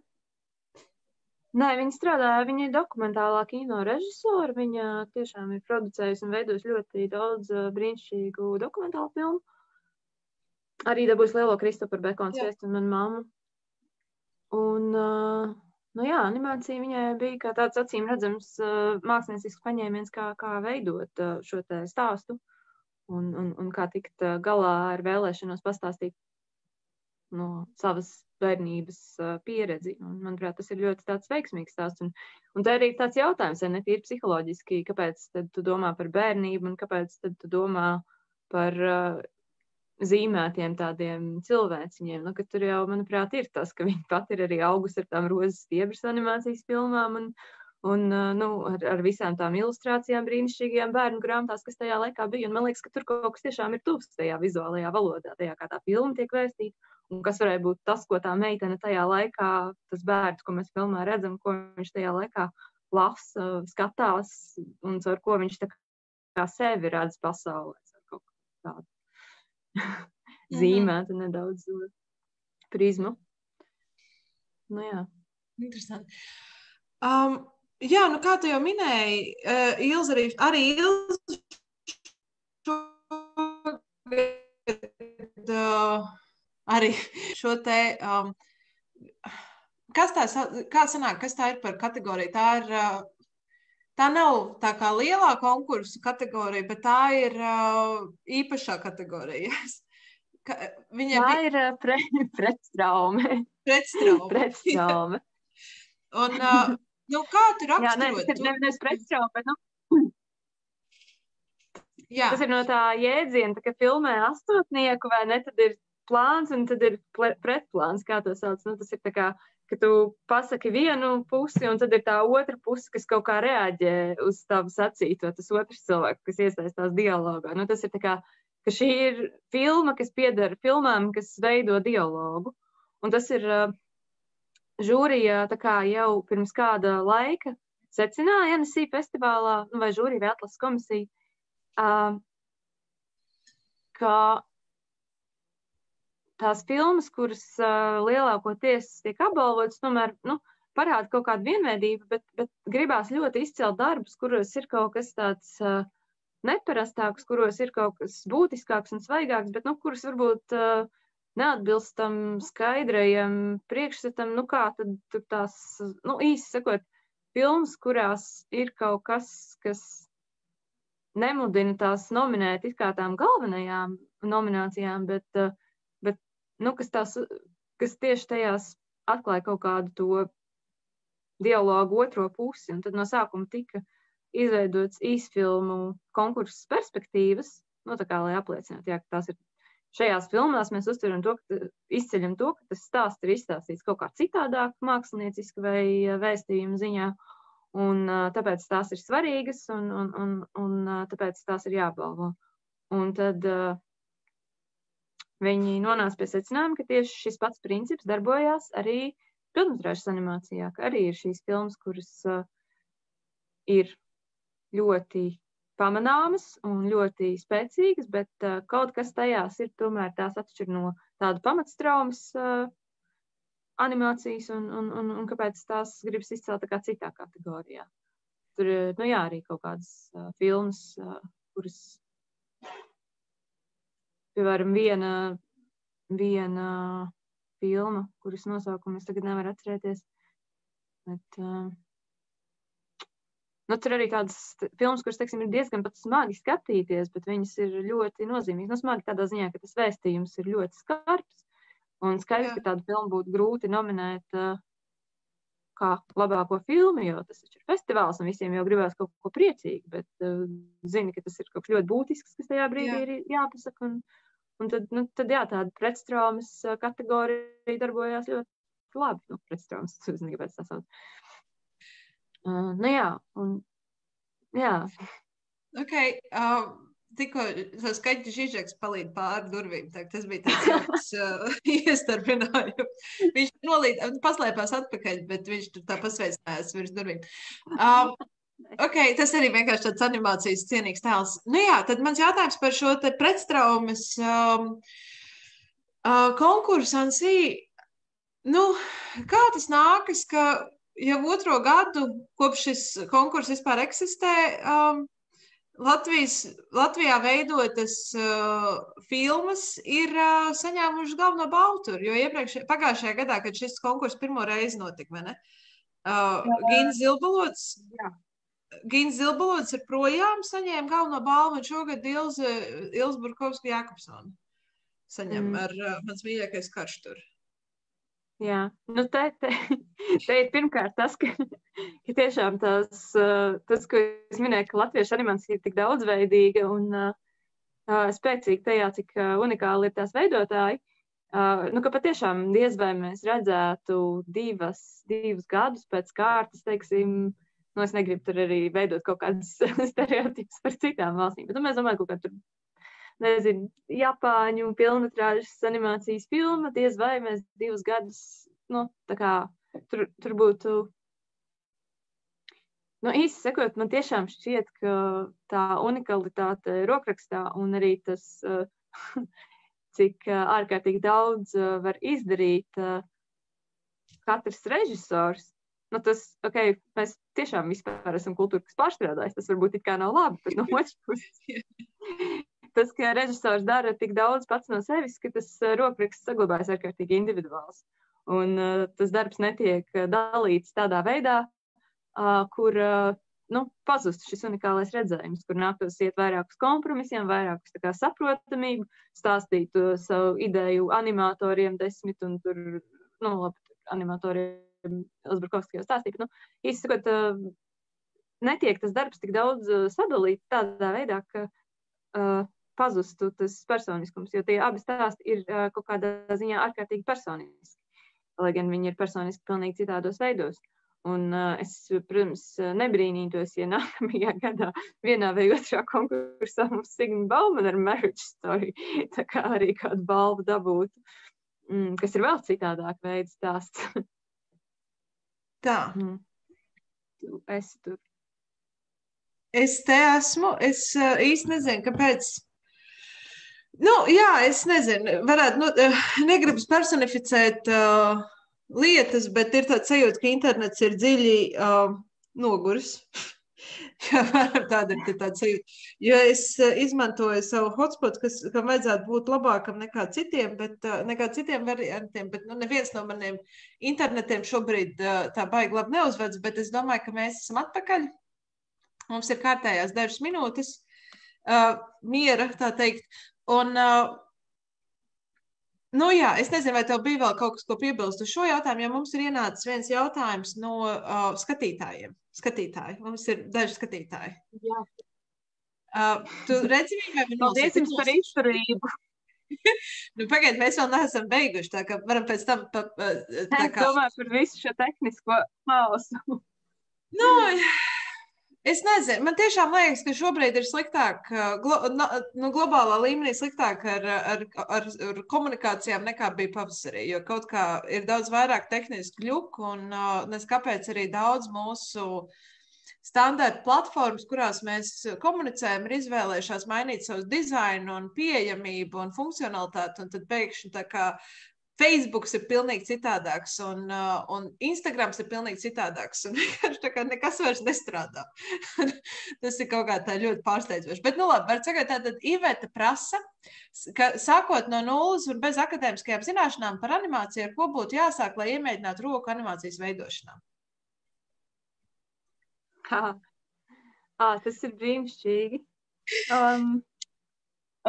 Nē, viņa ir dokumentālā kino režisora, viņa tiešām ir producējusi un veidojusi ļoti daudz brīnišķīgu dokumentālu filmu. Arī dabūjusi lielo Kristofu par Bekonu sviestu un manu mammu. Un, animācija viņai bija kā tāds acīm redzams māksliniecisks paņēmiens, kā veidot šo te stāstu un kā tikt galā ar vēlēšanos pastāstīt no savas bērnības pieredzi. Un, manuprāt, tas ir ļoti tāds veiksmīgs stāsts. Un tā arī tāds jautājums, ne tīri psiholoģiski, kāpēc tad tu domā par bērnību un kāpēc tad tu domā par zīmētiem tādiem cilvēciņiem. Ka tur jau, manuprāt, ir tas, ka viņa pat ir arī augusi ar tām rozes stiebras animācijas filmām un ar visām tām ilustrācijām brīnišķīgajām bērnu grāmatās, kas tajā laikā bija. Un man liekas, ka tur kaut kas tiešām ir tuvs tajā vizuālajā valodā, tajā kā tā filma tiek vēstīta. Un kas varēja būt tas, ko tā meitene tajā laikā, tas bērns, ko mēs filmā redzam, ko viņš tajā laikā lasa, skatās un ar ko viņš tā kā sevi redz pasaulē. Kaut kā tādu zīmētu nedaudz prizmu. Jā. Interesanti. Kā tu jau minēji, Ilze arī Ilze arī šo te, kā sanāk, kas tā ir par kategoriju? Tā nav tā kā lielā konkursu kategorija, bet tā ir īpašā kategorija. Tā ir pretstraume. Pretstraume. Un, kā tu raksturot? Jā, nevis pretstraume, bet, tas ir no tā jēdziena, tā, ka filmē astotnieku, vai ne, tad ir plāns un tad ir pretplāns, kā to sauc. Tas ir tā kā, ka tu pasaki vienu pusi un tad ir tā otra puse, kas kaut kā reaģē uz tavu sacīto, tas otrs cilvēks, kas iesaistās dialogā. Tas ir tā kā, ka šī ir filma, kas pieder filmām, kas veido dialogu. Un tas ir žūrija tā kā jau pirms kāda laika secināja NSI festivālā, vai žūrija vai atlases komisija, ka tās filmas, kuras lielākoties tiek apbalvotas, tomēr parāda kaut kādu vienveidību, bet gribās ļoti izcelt darbus, kuros ir kaut kas tāds neparastāks, kuros ir kaut kas būtiskāks un svaigāks, bet kurus varbūt neatbilst tam skaidrajam priekšstatam, kā tad tās, īsi sakot, filmas, kurās ir kaut kas, kas nemudina tās nominēt it kā tām galvenajām nominācijām, bet kas tieši tajās atklāja kaut kādu to dialogu otro pusi, un tad no sākuma tika izveidots īsfilmu konkurses perspektīvas, tā kā, lai apliecinātu, ka tās ir šajās filmās mēs uztveram to, izceļam to, ka tas stāsts ir izstāstīts kaut kā citādāk, mākslinieciski vai vēstījuma ziņā, un tāpēc tās ir svarīgas, un tāpēc tās ir jābalvo. Un tad viņi nonāca pie secinājuma, ka tieši šis pats princips darbojās arī filmmetrāžas animācijā, ka arī ir šīs filmas, kuras ir ļoti pamanāmas un ļoti spēcīgas, bet kaut kas tajās ir tomēr tās atšķir no tādu pamatstraumas animācijas un kāpēc tās gribas izcelt tā kā citā kategorijā. Tur, arī kaut kādas filmas, kuras, piemēram, viena filma, kuras nosaukumu es tagad nevaru atcerēties, bet tur arī tādas filmas, kuras, teiksim, ir diezgan pat smagi skatīties, bet viņas ir ļoti nozīmīgas. Smagi tādā ziņā, ka tas vēstījums ir ļoti skarbs, un skaidrs, ka tādu filmu būtu grūti nominēt kā labāko filmu, jo tas ir festivāls, un visiem jau gribās kaut ko priecīgu, bet zini, ka tas ir kaut kas ļoti būtisks, kas tajā brīdī ir jāpasaka, un tad tāda pretstraumas kategorija darbojās ļoti labi. Pretstraumas, es nezinu, kāpēc tā sauc. Ok, tikko tas kaķis Žižeks palīd pāri durvīm, tas bija tāds jauks iestarpinājums. Viņš paslēpās atpakaļ, bet viņš tur tā pasveicinājās virs durvīm. Ok, tas arī vienkārši tāds animācijas cienīgs tēls. Tad mans jautājums par šo te pretstraumas konkursu ansī, kā tas nākas, ka jau otro gadu, kopš šis konkurss vispār eksistē, Latvijā veidotas filmas ir saņēmušas galveno balvu tur, jo pagājušajā gadā, kad šis konkurss pirmo reizi notika, vai ne? Gins Zilbalods ar projām saņēma galveno balvu, un šogad Ilze Burkovska-Jākopsona saņem ar mans mīļākais karš tur. Jā, te ir pirmkārt tas, ka tiešām tas, ko es minēju, ka latviešu animācija ir tik daudzveidīga un spēcīga tajā, cik unikāli ir tās veidotāji, ka patiešām diez vai mēs redzētu divus gadus pēc kārtas, teiksim, es negribu tur arī veidot kaut kādas stereotipus par citām valstīm, bet mēs domājam kaut kā tur, nezinu, Japāņu filmmetrāžas animācijas filma, diez vai mēs 2 gadus, tur būtu, īsti sakot, man tiešām šķiet, ka tā unikalitāte rokrakstā un arī tas, cik ārkārtīgi daudz var izdarīt katrs režisors, mēs tiešām vispār esam kultūra, kas pārstrādājas, tas varbūt it kā nav labi, bet no otras puses. Tas, ka režisors dara tik daudz pats no sevis, ka tas rokraksts saglabājas ārkārtīgi individuāls. Un tas darbs netiek dalīts tādā veidā, kur pazustu šis unikālais redzējums, kur nāktos iet vairāk uz kompromisiem, vairāk uz saprotamību, stāstīt savu ideju animatoriem 10, un tur, animatoriem Ilze jau stāstīt, bet, īsti sakot, netiek tas darbs tik daudz sadalīts tādā veidā, ka pazustu tas personiskums, jo tie abi stāsti ir kaut kādā ziņā ārkārtīgi personiski, lai gan viņi ir personiski pilnīgi citādos veidos. Un es, protams, nebrīnītos, ja nākamajā gadā vienā vai otrā konkursā mums Signa Baumana ar Marriage Story tā kā arī kādu balvu dabūtu, kas ir vēl citādāk veids stāsts. Tā. Tu esi tur. Es te esmu, es īsti nezinu, kāpēc. Es nezinu, negribas personificēt lietas, bet ir tāds sajūta, ka internets ir dziļi noguris. Jā, tāda ir tāds sajūta. Jo es izmantoju savu hotspot, kam vajadzētu būt labākam nekā citiem variantiem, bet neviens no maniem internetiem šobrīd tā baigi labi neuzvedas, bet es domāju, ka mēs esam atpakaļ. Mums ir kārtējās dažas minūtes miera, tā teikt. Un, jā, es nezinu, vai tev bija vēl kaut kas, ko piebilst uz šo jautājumu, jo mums ir ienācis viens jautājums no skatītājiem. Mums ir daži skatītāji. Jā. Tu redzi viņu, vai viņi Paldies jums par izturību. Pagaid, mēs vēl neesam beiguši, tā kā varam pēc tam... Es domāju par visu šo tehnisko pausu. Es nezinu, man tiešām liekas, ka šobrīd ir sliktāk, globālā līmenī sliktāk ar komunikācijām nekā bija pavasarī, jo kaut kā ir daudz vairāk tehnisku kļuku un kāpēc arī daudz mūsu standarta platformas, kurās mēs komunicējam, ir izvēlējušās mainīt savus dizainu un pieejamību un funkcionalitāti, un tad pēkšņi tā kā Facebooks ir pilnīgi citādāks un Instagrams ir pilnīgi citādāks un vienkārši tā kā nekas vairs nestrādā. Tas ir kaut kā tā ļoti pārsteidzoši. Bet, labi, var sakot, tātad Iveta prasa, ka sākot no nulles un bez akadēmiskajām zināšanām par animāciju, ar ko būtu jāsāk, lai iemēģinātu roku animācijas veidošanā? Tas ir brīnišķīgi.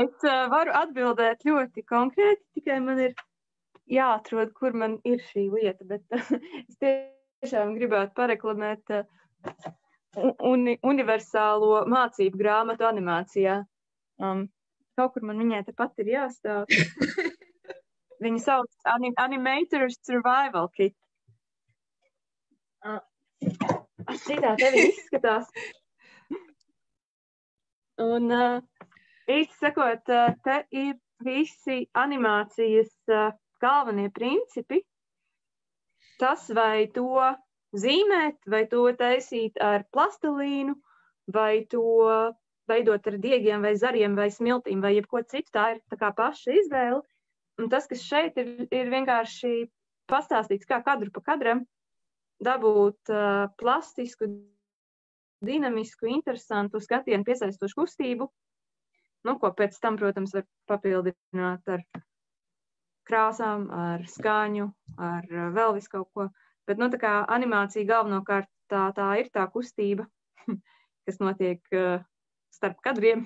Es varu atbildēt ļoti konkrēti, tikai man ir jāatrod, kur man ir šī lieta, bet es tiešām gribētu pareklamēt universālo mācību grāmatu animācijā. Kaut kur man viņai tepat ir jāstāv. Viņa sauc Animator's Survival Kit. Šitā tevi izskatās. Un īsti sakot, te ir visi animācijas galvenie principi, tas vai to zīmēt, vai to taisīt ar plastelīnu, vai to veidot ar diegiem, vai zariem, vai smiltīm, vai jebko citu, tā ir tā kā paša izvēle. Un tas, kas šeit ir vienkārši pastāstīts kā kadru pa kadram, dabūt plastisku, dinamisku, interesantu skatienu, piesaistošu kustību, ko pēc tam, protams, var papildināt ar krāsām, ar skaņu, ar vēl visu kaut ko. Bet, tā kā animācija galvenokārt tā ir tā kustība, kas notiek starp kadriem,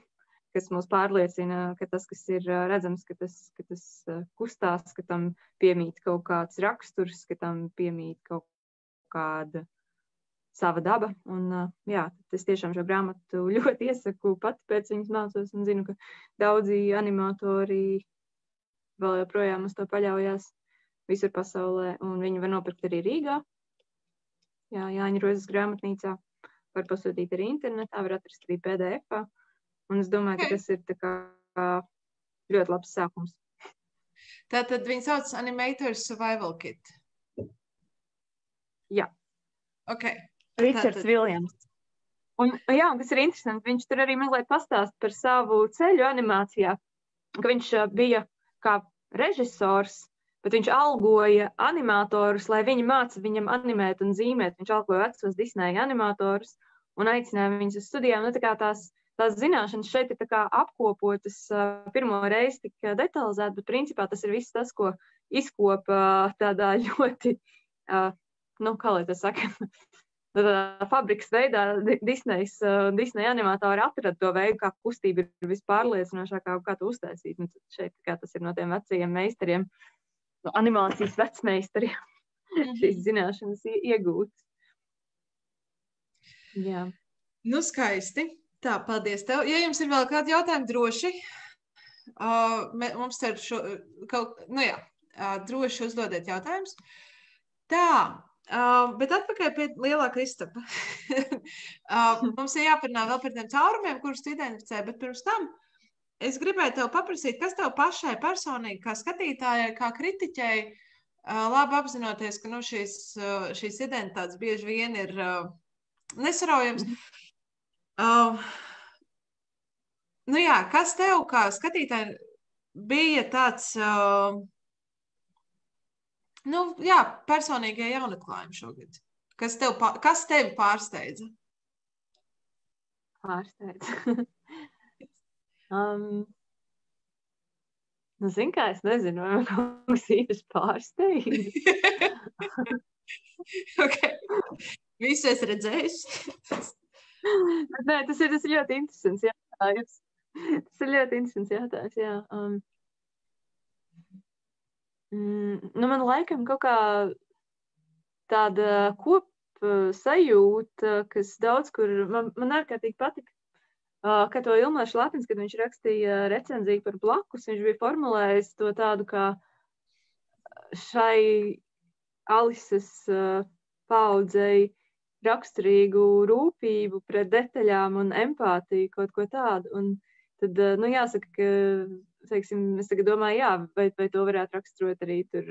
kas mūs pārliecina, ka tas, kas ir redzams, ka tas kustās, ka tam piemīt kaut kāds raksturs, ka tam piemīt kaut kāda sava daba. Un, es tiešām šo grāmatu ļoti iesaku, pati pēc viņas mācos un zinu, ka daudzi animatori vēl joprojām uz to paļaujās visur pasaulē, un viņi var nopirkt arī Rīgā. Jā, Jāņa Rozes grāmatnīcā. Var pasūtīt arī internetā, var atrast arī PDF-ā. Un es domāju, ka tas ir tā kā ļoti labs sākums. Tātad viņi sauc Animator's Survival Kit. Jā. Ok. Richards Viljams. Un kas ir interesanti, viņš tur arī mazliet pastāst par savu ceļu animācijā, ka viņš bija kā režisors, bet viņš algoja animatorus, lai viņi māca viņam animēt un zīmēt. Viņš algoja vecos Disneja animatorus un aicināja viņus uz studijām. Tā kā tās zināšanas šeit ir tā kā apkopotas pirmo reizi tik detalizēti, bet principā tas ir viss tas, ko izkopa tādā ļoti, kā lai tas saka, fabrikas veidā Disneja animatori atrada to veidu, kā kustība ir vispārliecinošākā, kā to uztaisīt. Un šeit kā tas ir no tiem vecajiem meistariem, no animācijas vecmeistariem, šīs zināšanas iegūtas. Jā. Skaisti. Tā, paldies tev. Ja jums ir vēl kādi jautājumi, droši. Mums ir droši uzdodiet jautājumus. Tā. Bet atpakaļ pie lielā Kristapa. Mums ir jāparunā vēl par tiem caurumiem, kurus tu identificē, bet pirms tam es gribēju tev paprasīt, kas tev pašai personīgi, kā skatītājai, kā kritiķei, labi apzinoties, ka šīs identitātes bieži vien ir nesaraujams. Kas tev kā skatītāji bija tāds... personīgie jaunatklājumi šogad. Kas tevi pārsteidza? pārsteidz. Nu, zin kā, es nezinu, vai man kaut kas īpaši pārsteidz. Okay. Visu es redzējusi. Nē, tas ir ļoti interesants jautājums. Jā. Man laikam kaut kā tāda sajūta, kas daudz kur, man ārkārtīgi patika, ka to Ilmārs Lapins, kad viņš rakstīja recenziju par Blakus, viņš bija formulējis to tādu kā šai Alises paaudzei raksturīgu rūpību pret detaļām un empātiju, kaut ko tādu. Un tad, jāsaka, ka, teiksim, es tagad domāju, vai to varētu raksturot arī tur,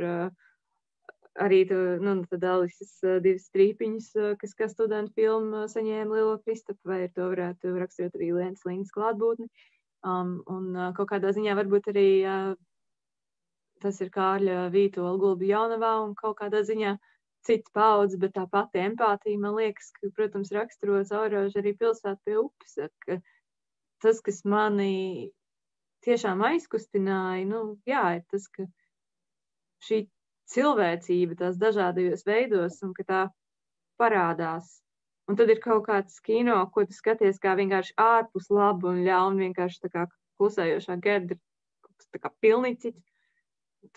tad Alises divas strīpiņas, kas kā studentu filmu saņēma Lielo Kristapu, vai to varētu raksturot arī Lienas Lindas klātbūtni. Un kaut kādā ziņā varbūt arī tas ir Kārļa Vītola Gulbi Jaunavā un kaut kādā ziņā cits paudze, bet tā pati empātija, man liekas, ka, protams, raksturo Zaurāžu arī Pilsētu pie upes, ka tas, kas mani tiešām aizkustināja, ir tas, ka šī cilvēcība tās dažādajos veidos un ka tā parādās. Un tad ir kaut kāds kino, ko tu skaties kā vienkārši ārpus labu un ļaunu, vienkārši tā kā klusējošā Gerda, kaut kas tā kā pilnīgi cits.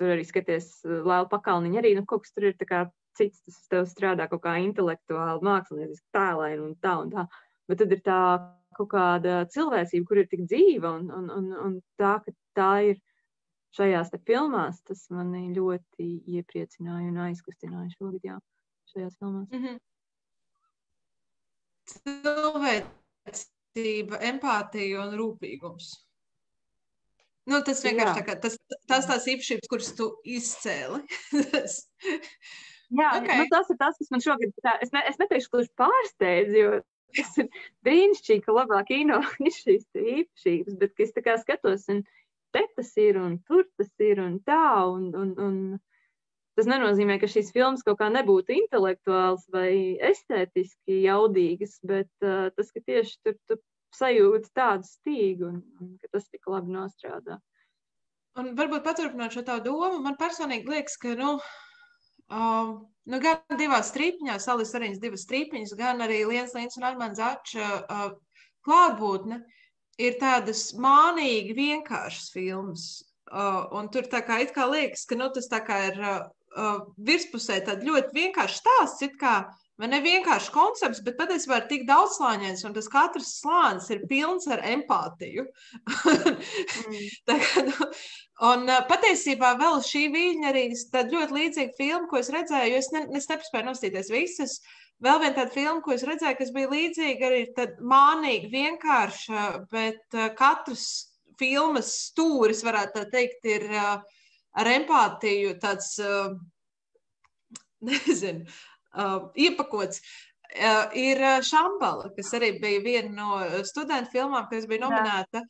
Tur arī skaties Lēlu Pakalniņu arī, kaut kas tur ir tā kā cits, tas tev strādā kaut kā intelektuāli, mākslinieciski tēlaini un tā. Bet tad ir tā kaut kāda cilvēcība, kur ir tik dzīva un tā, ka tā ir šajās te filmās, tas mani ļoti iepriecināja un aizkustināja šogad, šajās filmās. Cilvēcība, empātija un rūpīgums. Tas vienkārši tā kā, tās īpašības, kuras tu izcēli. Jā, okay. Tas ir tas, kas man šogad, es neteikšu, ka pārsteidz, jo tas ir brīnišķīgi, ka labā kino ir šīs īpašības, bet ka es tā kā skatos, un te tas ir, un tur tas ir, un tā, un tas nenozīmē, ka šīs filmas kaut kā nebūtu intelektuāls vai estētiski jaudīgas, bet tas, ka tieši tur sajūta tādu stīgu, un ka tas tik labi nostrādā. Un varbūt paturpināt šo tavu domu, man personīgi liekas, ka, gan divās strīpiņās, Alises Ariņas divas strīpiņas, gan arī Lienas Lindas un Armāna Zača klātbūtne ir tādas mānīgi vienkāršas filmas. Un tur tā kā it kā liekas, ka tas tā kā ir virspusē tāda ļoti vienkārši stāsts, it kā man ne vienkārši koncepts, bet patiesībā ir tik daudz-slāņains, un tas katrs slānis ir pilns ar empātiju. Un patiesībā vēl šī viļņa arī tāda ļoti līdzīga filma, ko es redzēju, jo es nepaspēju nostīties visas. Vēl viena tāda filma, ko es redzēju, kas bija līdzīga, arī tad mānīgi vienkārša, bet katrs filmas stūris, varētu tā teikt, ir ar empātiju tāds, nezinu, iepakots, ir Šambala, kas arī bija viena no studentu filmām, kas bija nominēta.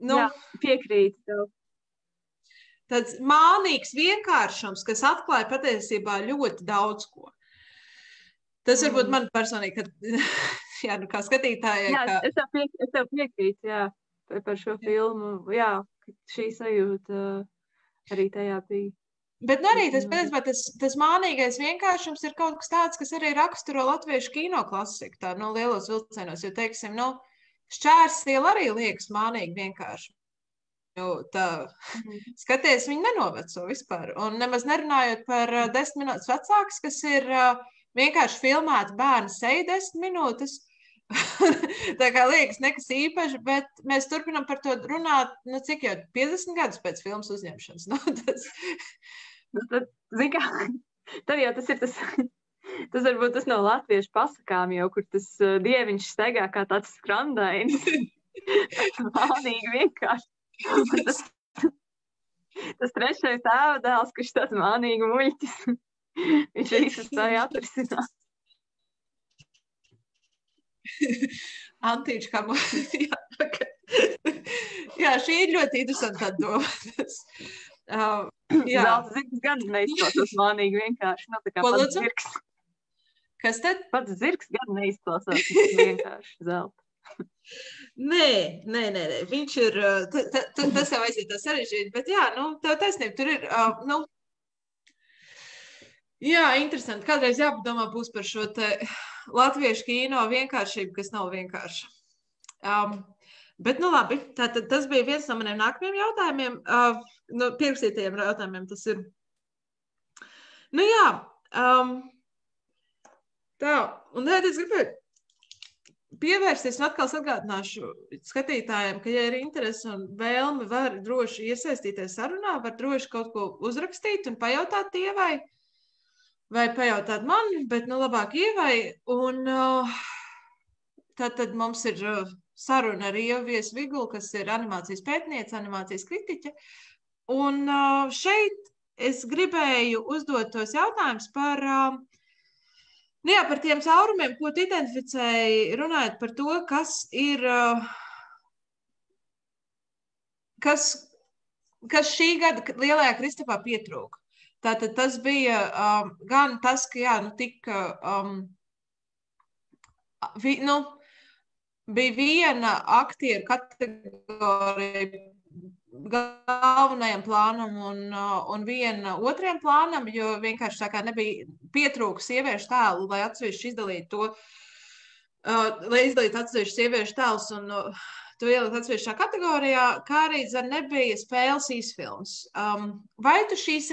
Jā, piekrīt tev. Tāds mānīgs vienkāršums, kas atklāja patiesībā ļoti daudz ko. Tas varbūt man personīgi, kā skatītājai. Jā, es tev piekrītu, par šo filmu. Jā, šī sajūta arī tajā bija. Bet arī tas mānīgais vienkāršums ir kaut kas tāds, kas arī raksturo latviešu kino klasiku, tā lielos vilcienos, jo, teiksim, Šķērsiela arī liekas mānīgi vienkārši. Skaties, viņi nenoveco vispār. Un nemaz nerunājot par 10 minūtes vecāks, kas ir vienkārši filmēta bērna seja 10 minūtes. Tā kā liekas nekas īpaši, bet mēs turpinām par to runāt, cik jau 50 gadus pēc filmas uzņemšanas. Tad, zin kā, tad jau tas ir tas varbūt tas no latviešu pasakām jau, kur tas dieviņš staigā kā tāds skrandainis. Mānīgi vienkārši. Tas trešais tēva dēls, kurš tāds mānīgi muļķis. Viņš visu spēja atrisināt. Antīču kā jā, šī ir ļoti interesanta doma. Zelta zirgs gan neizklausās mānīgi vienkārši. Tā kā pats zirgs. Kas tad? Pats zirgs gan neizklausās vienkārši zelta. Nē. Viņš ir, tas jau aiziet tā sarežģīti, bet jā, tev taisnība, tur ir, jā, interesanti. Kādreiz jāpadomā būs par šo te latviešu kino vienkāršību, kas nav vienkārša. Bet, labi, tātad tas bija viens no maniem nākamajiem jautājumiem, no pierakstītajiem jautājumiem tas ir. Jā, tā, un tad es gribēju pievērsties un atkal atgādināšu skatītājiem, ka, ja ir interese un vēlme, var droši iesaistīties sarunā, var droši kaut ko uzrakstīt un pajautāt Ievai, vai pajautāt man, bet, labāk Ievai. Un tad mums ir saruna ar Ievu Viesu Vigulu, kas ir animācijas pētniece, animācijas kritiķe. Un šeit es gribēju uzdot tos jautājumus par tiem caurumiem, ko tu identificēji, runājot par to, kas ir, kas šī gada Lielajā Kristapā pietrūka. Tātad tas bija gan tas, ka, jā, tika, bija viena aktieru kategorija galvenajam plānam un viena otrajam plānam, jo vienkārši tā kā nebija pietrūka sieviešu tēlu, lai atsevišķi izdalītu to, lai izdalītu atsevišķi sieviešu tēlus un to ielikt atsevišķā kategorijā, kā arī nebija spēles īsfilms. Vai tu šīs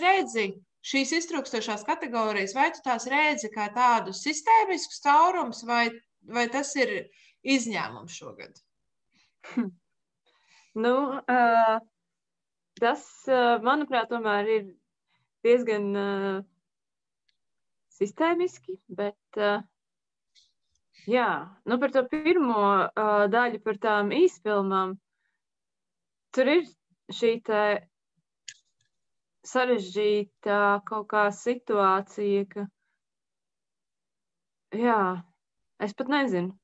iztrūkstošās kategorijas, vai tu tās redzi kā tādu sistēmiskus caurums, vai tas ir izņēmums šogad? Tas, manuprāt, tomēr ir diezgan sistēmiski, bet jā, par to pirmo daļu, par tām īsfilmām, tur ir šī te sarežģīta kaut kā situācija, ka, jā, es pat nezinu,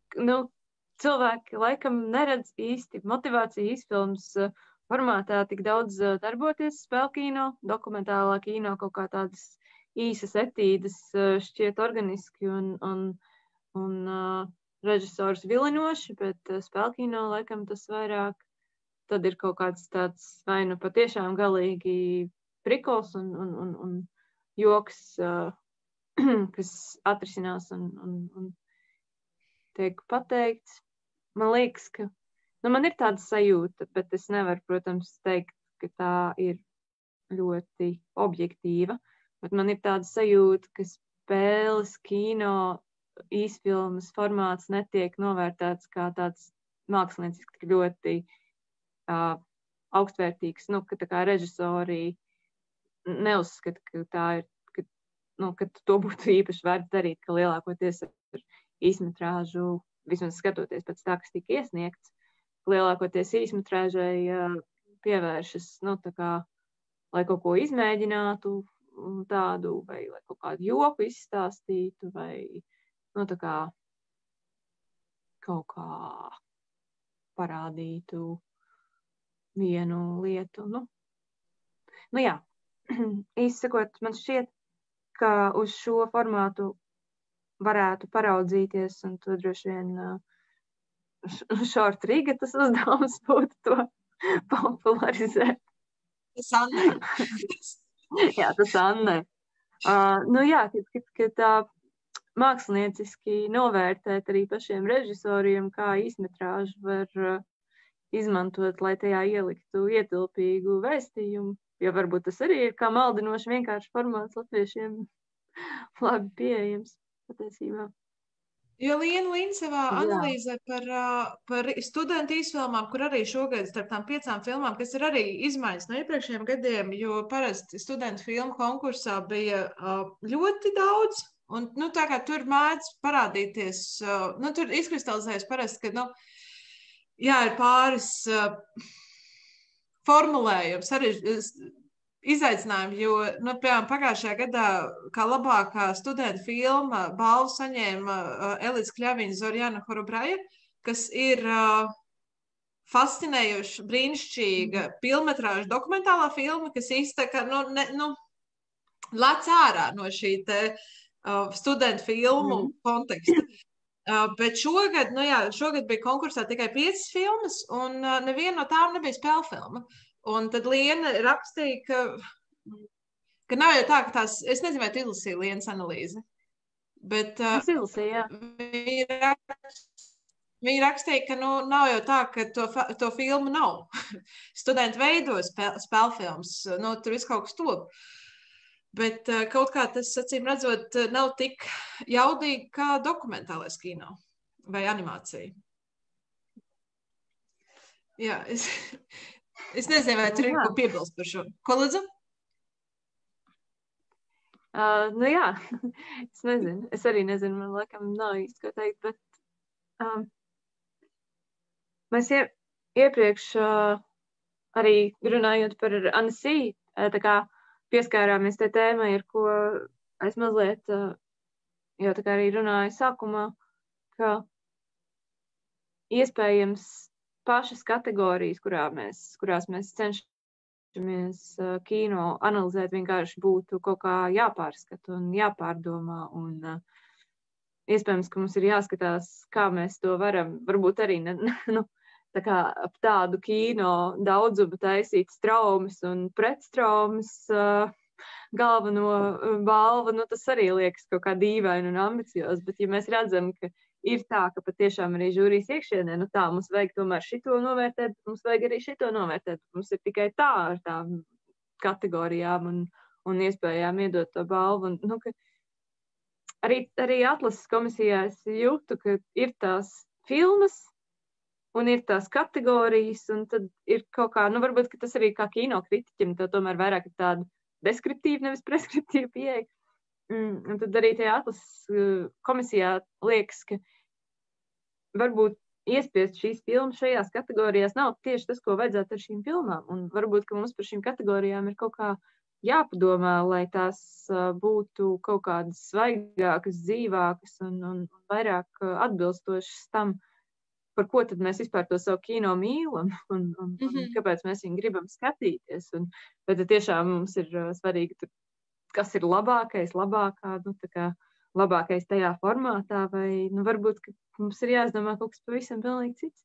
cilvēki laikam neredz īsti motivāciju īsfilmas formātā tik daudz darboties spēlkino, dokumentālā kino, kaut kā tādas īsas etīdes šķiet organiski un režisors vilinoši, bet spēlkino laikam tas vairāk, tad ir kaut kāds tāds vai patiešām galīgi prikols un joks, kas atrisinās un tiek pateikts. Man liekas, ka man ir tāda sajūta, bet es nevaru, protams, teikt, ka tā ir ļoti objektīva, bet man ir tāda sajūta, ka spēles, kino, īsfilmas formāts netiek novērtēts kā tāds mākslinieciski ļoti augstvērtīgs, ka tā kā režisori neuzskata, ka tā ir, ka to būtu īpaši vērts darīt, ka lielākoties ar īsmetrāžu, vismaz skatoties pēc tā, kas tika iesniegts, lielākoties īsmetrāžai pievēršas, tā kā, lai kaut ko izmēģinātu tādu, vai lai kaut kādu joku izstāstītu, vai, tā kā kaut kā parādītu vienu lietu. Jā, īsti sakot, man šķiet, ka uz šo formātu varētu paraudzīties, un to droši vien Short Riga tas uzdevums būtu to popularizēt. Tas Annai. Jā, tas Annai. Ka tā mākslinieciski novērtēt arī pašiem režisoriem, kā īsmetrāžu var izmantot, lai tajā ieliktu ietilpīgu vēstījumu, jo varbūt tas arī ir kā maldinoši vienkārši formāts latviešiem labi pieejams. Patiesībā. Jo Liena savā analīzē par studentu īsfilmām, kur arī šogad starp tām 5 filmām, kas ir arī izmaiņas no iepriekšējiem gadiem, jo parasti studentu filmu konkursā bija ļoti daudz, un tā kā tur mēdz parādīties, tur izkristalizējas parasti, ka, ir pāris formulējums, arī izaicinājumi, jo, piemēram, pagājušajā gadā kā labākā studenta filma balvu saņēma Elīze Kļaviņa Zorjana Horobraja, kas ir fascinējoša, brīnišķīga pilnmetrāža dokumentālā filma, kas īsti tā kā, lec ārā no šī te studentu filmu konteksta. Bet šogad, šogad bija konkursā tikai 5 filmas, un neviena no tām nebija spēļu filma. Un tad Liena rakstīja, ka nav jau tā, ka tās, es nezinu, vai tu izlasīji Lienas analīzi, bet Es izlasīju, jā. Viņa rakstīja, ka nav jau tā, ka to filmu nav. Studenti veido spēļu filmas, tur viss kaut kas top. Bet kaut kā tas, acīm redzot, nav tik jaudīgi kā dokumentālais kino vai animācija. Jā, es nezinu, vai tur ir ko piebilst par šo. Ko lūdzu? Jā, es nezinu. Es arī nezinu, man laikam nav īsti ko teikt, bet mēs iepriekš arī runājot par Annecy, tā kā pieskārāmies te tēmai, ar ko es mazliet jau tā kā arī runāju sākumā, ka iespējams pašas kategorijas, kurās mēs cenšamies kino analizēt, vienkārši būtu kaut kā jāpārskata un jāpārdomā. Un iespējams, ka mums ir jāskatās, kā mēs to varam, varbūt arī tā kā ap tādu kino daudzumu taisīt straumes un pretstraumes galveno balvu, tas arī liekas kaut kā dīvaini un ambicios, bet ja mēs redzam, ka ir tā, ka patiešām arī žūrijas iekšienē, mums vajag tomēr šito novērtēt, mums vajag arī šito novērtēt. Mums ir tikai tā ar tām kategorijām un iespējām iedot to balvu. Un, ka arī atlases komisijā es jūtu, ka ir tās filmas un ir tās kategorijas, un tad ir kaut kā, varbūt, ka tas arī kā kino kritiķim, tā tomēr vairāk ir tāda deskriptīva, nevis preskriptīva pieeja. Un tad arī tajā atlases komisijā liekas, ka varbūt iespiest šīs filmas šajās kategorijās nav tieši tas, ko vajadzētu ar šīm filmām. Un varbūt, ka mums par šīm kategorijām ir kaut kā jāpadomā, lai tās būtu kaut kādas svaigākas, dzīvākas un vairāk atbilstošas tam, par ko tad mēs vispār to savu kino mīlam un kāpēc mēs viņu gribam skatīties. Vai tad tiešām mums ir svarīgi, kas ir labākais, labākais tajā formātā, vai varbūt, ka mums ir jāizdomā kaut kas pavisam pilnīgi cits.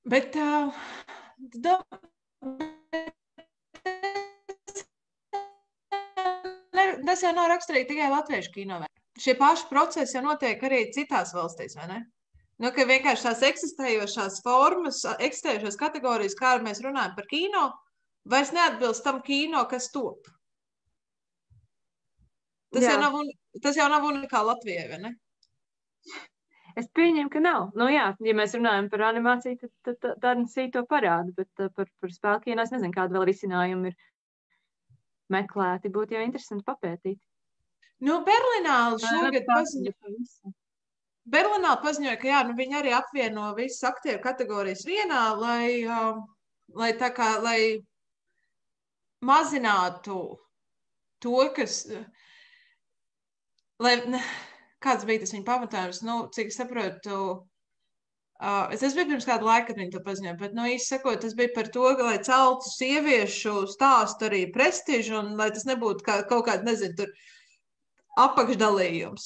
Bet tas jau nav raksturīgi tikai latviešu kino. Šie paši procesi jau notiek arī citās valstīs, vai ne? Ka vienkārši tās eksistējošās formas, eksistējošās kategorijas, kā mēs runājam par kino, vairs neatbilst tam kino, kas top. Tas jau nav unikāli Latvijai, vai ne? Es pieņemu, ka nav. Ja mēs runājam par animāciju, tad Annecy to parāda, bet par spēļu kino es nezinu, kāda vēl risinājumi ir meklēti. Būtu jau interesanti papētīt. Berlīnā šogad paziņoja, ka viņi arī apvieno visas aktieru kategorijas vienā, lai mazinātu to, kas... Kāds bija tas viņa pamatojums? Cik es saprotu, tas bija pirms kāda laika, kad viņi to paziņoja, bet, īsti sakot, tas bija par to, lai celtu sieviešu stāstu arī prestižu un lai tas nebūtu kaut kāda, nezinu, tur apakšdalījums.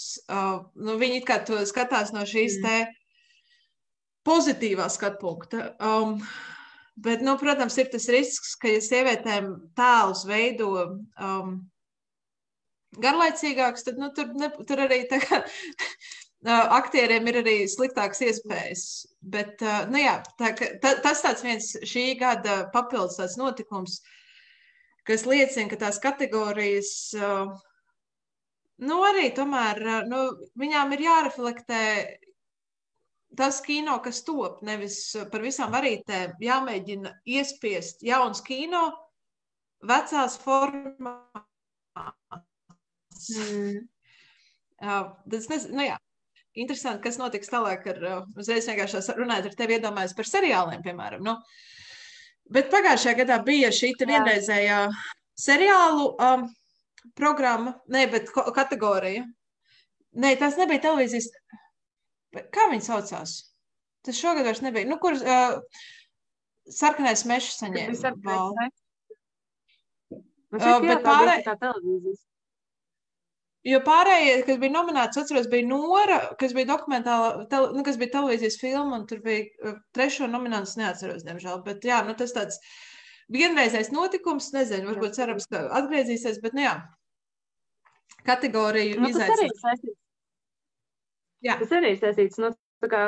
Viņi it kā to skatās no šīs te pozitīvā skatpunkta. Bet, protams, ir tas risks, ka ja sievietēm tēlus veido garlaicīgāks, tad tur arī aktieriem ir arī sliktākas iespējas. Bet, tas tāds viens šī gada papildus tāds notikums, kas liecina, ka tās kategorijas arī tomēr viņām ir jāreflektē tas kino, kas top, nevis par visām varītēm jāmēģina iespiest jauns kino vecās formās. Interesanti, kas notiks tālāk uzreiz vienkārši runājot ar tevi iedomājas par seriāliem, piemēram. Bet pagājušajā gadā bija šī vienreizējā seriālu programma, bet kategorija. Tas nebija televīzijas. Kā viņi saucās? Tas šogad vairs nebija. Kur Sarkanais mešs saņēma balvu? Man šķiet, jā, Bet tā bija tā kā televīzijas. Jo pārējie, kas bija nominēts, atceros, bija Nora, kas bija dokumentāla, kas bija televīzijas filma, un tur bija trešo nominants, neatceros, diemžēl. Bet jā, nu tas tāds vienreizais notikums, nezinu, varbūt cerams, ka atgriezīsies, bet nu jā, kategoriju izaicinājums. Tas arī ir saistīts, nu, tā kā,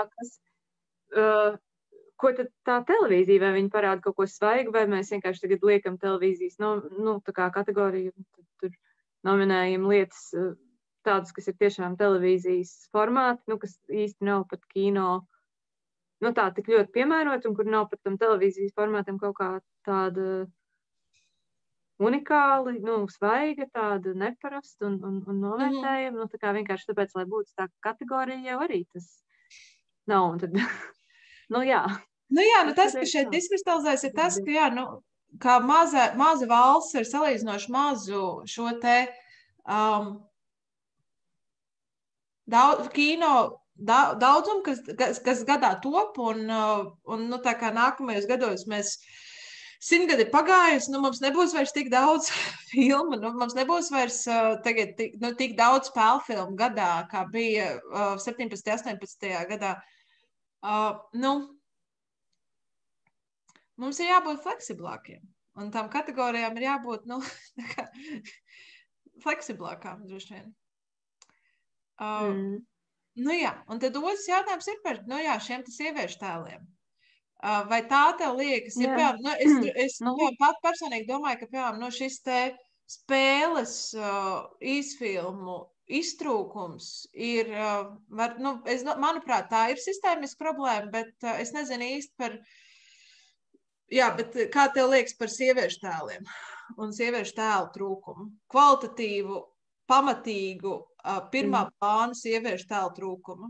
ko tad tā televīzija, vai viņi parāda kaut ko svaigu, vai mēs vienkārši tagad liekam televīzijas, nu tā kā kategoriju, tur nominējam lietas tādas, kas ir tiešām televīzijas formāti, nu, kas īsti nav pat kino, nu, tā tik ļoti piemērot, un kur nav pat tam televīzijas formātam kaut kā tāda unikāli, nu, svaiga, tāda neparasta un novērtējama, nu, tā kā vienkārši tāpēc, lai būtu tā kategorija, jau arī tas nav, un tad, nu, jā. Nu, jā, nu, tas, ka šeit izkristalizēs, ir tas, ka, jā, nu, kā maza valsts ir salīdzinoši mazu šo te kino daudzumu, kas gadā top, un nu, tā kā nākamajos gados mēs 100 gadi ir pagājusi, nu, mums nebūs vairs tik daudz filmu, nu, mums nebūs vairs tagad tik daudz spēļu filmu gadā, kā bija 17. 18. gadā. Nu, mums ir jābūt fleksiblākiem, un tām kategorijām ir jābūt, nu, fleksiblākām, droši vien. Nu, jā, un tad otrs jautājums ir par, nu, jā, šiem sieviešu tēliem. Vai tā tev liekas, ja, piemēram, nu, es pat personīgi domāju, ka, piemēram, no šis te spēles īsfilmu iztrūkums ir, nu, manuprāt, tā ir sistēmiska problēma, bet es nezinu īsti par. Jā, bet kā tev liekas par sieviešu tēliem un sieviešu tēlu trūkumu? Kvalitatīvu, pamatīgu, pirmā plāna sieviešu tēlu trūkumu?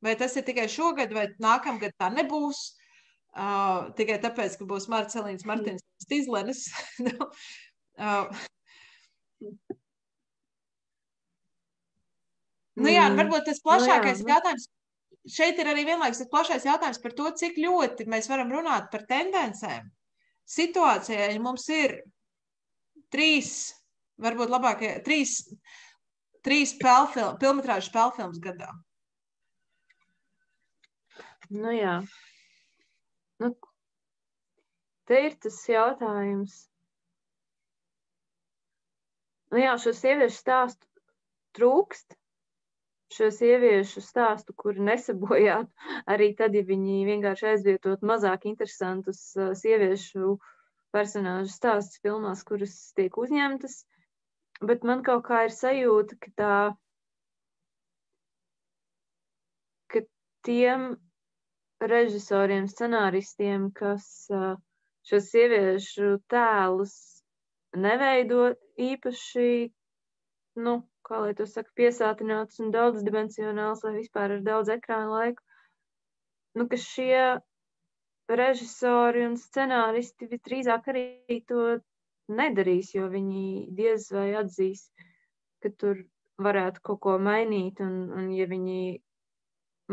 Vai tas ir tikai šogad, vai nākamgad tā nebūs? Tikai tāpēc, ka būs Marcelīnas Martinsons izlenes. Nu jā, varbūt tas plašākais jautājums. Šeit ir arī vienlaikus tas plašais jautājums par to, cik ļoti mēs varam runāt par tendencēm. Situācijā, ja mums ir 3, varbūt labākie, 3 filmetrāžu spēlfilmas gadā. Nu jā. Nu, te ir tas jautājums. Nu jā, šo sieviešu stāstu trūkst. Šo sieviešu stāstu, kuri nesabojāt arī tad, ja viņi vienkārši aizvietot mazāk interesantus sieviešu personāžu stāstus filmās, kuras tiek uzņemtas. Bet man kaut kā ir sajūta, ka tiem režisoriem, scenāristiem, kas šos sieviešu tēlus neveido īpaši, nu, kā lai to saka, piesātināts un daudzdimensionāls vai vispār ar daudz ekrāna laiku, nu, ka šie režisori un scenāristi visdrīzāk arī to nedarīs, jo viņi diez vai atzīs, ka tur varētu kaut ko mainīt, un ja viņi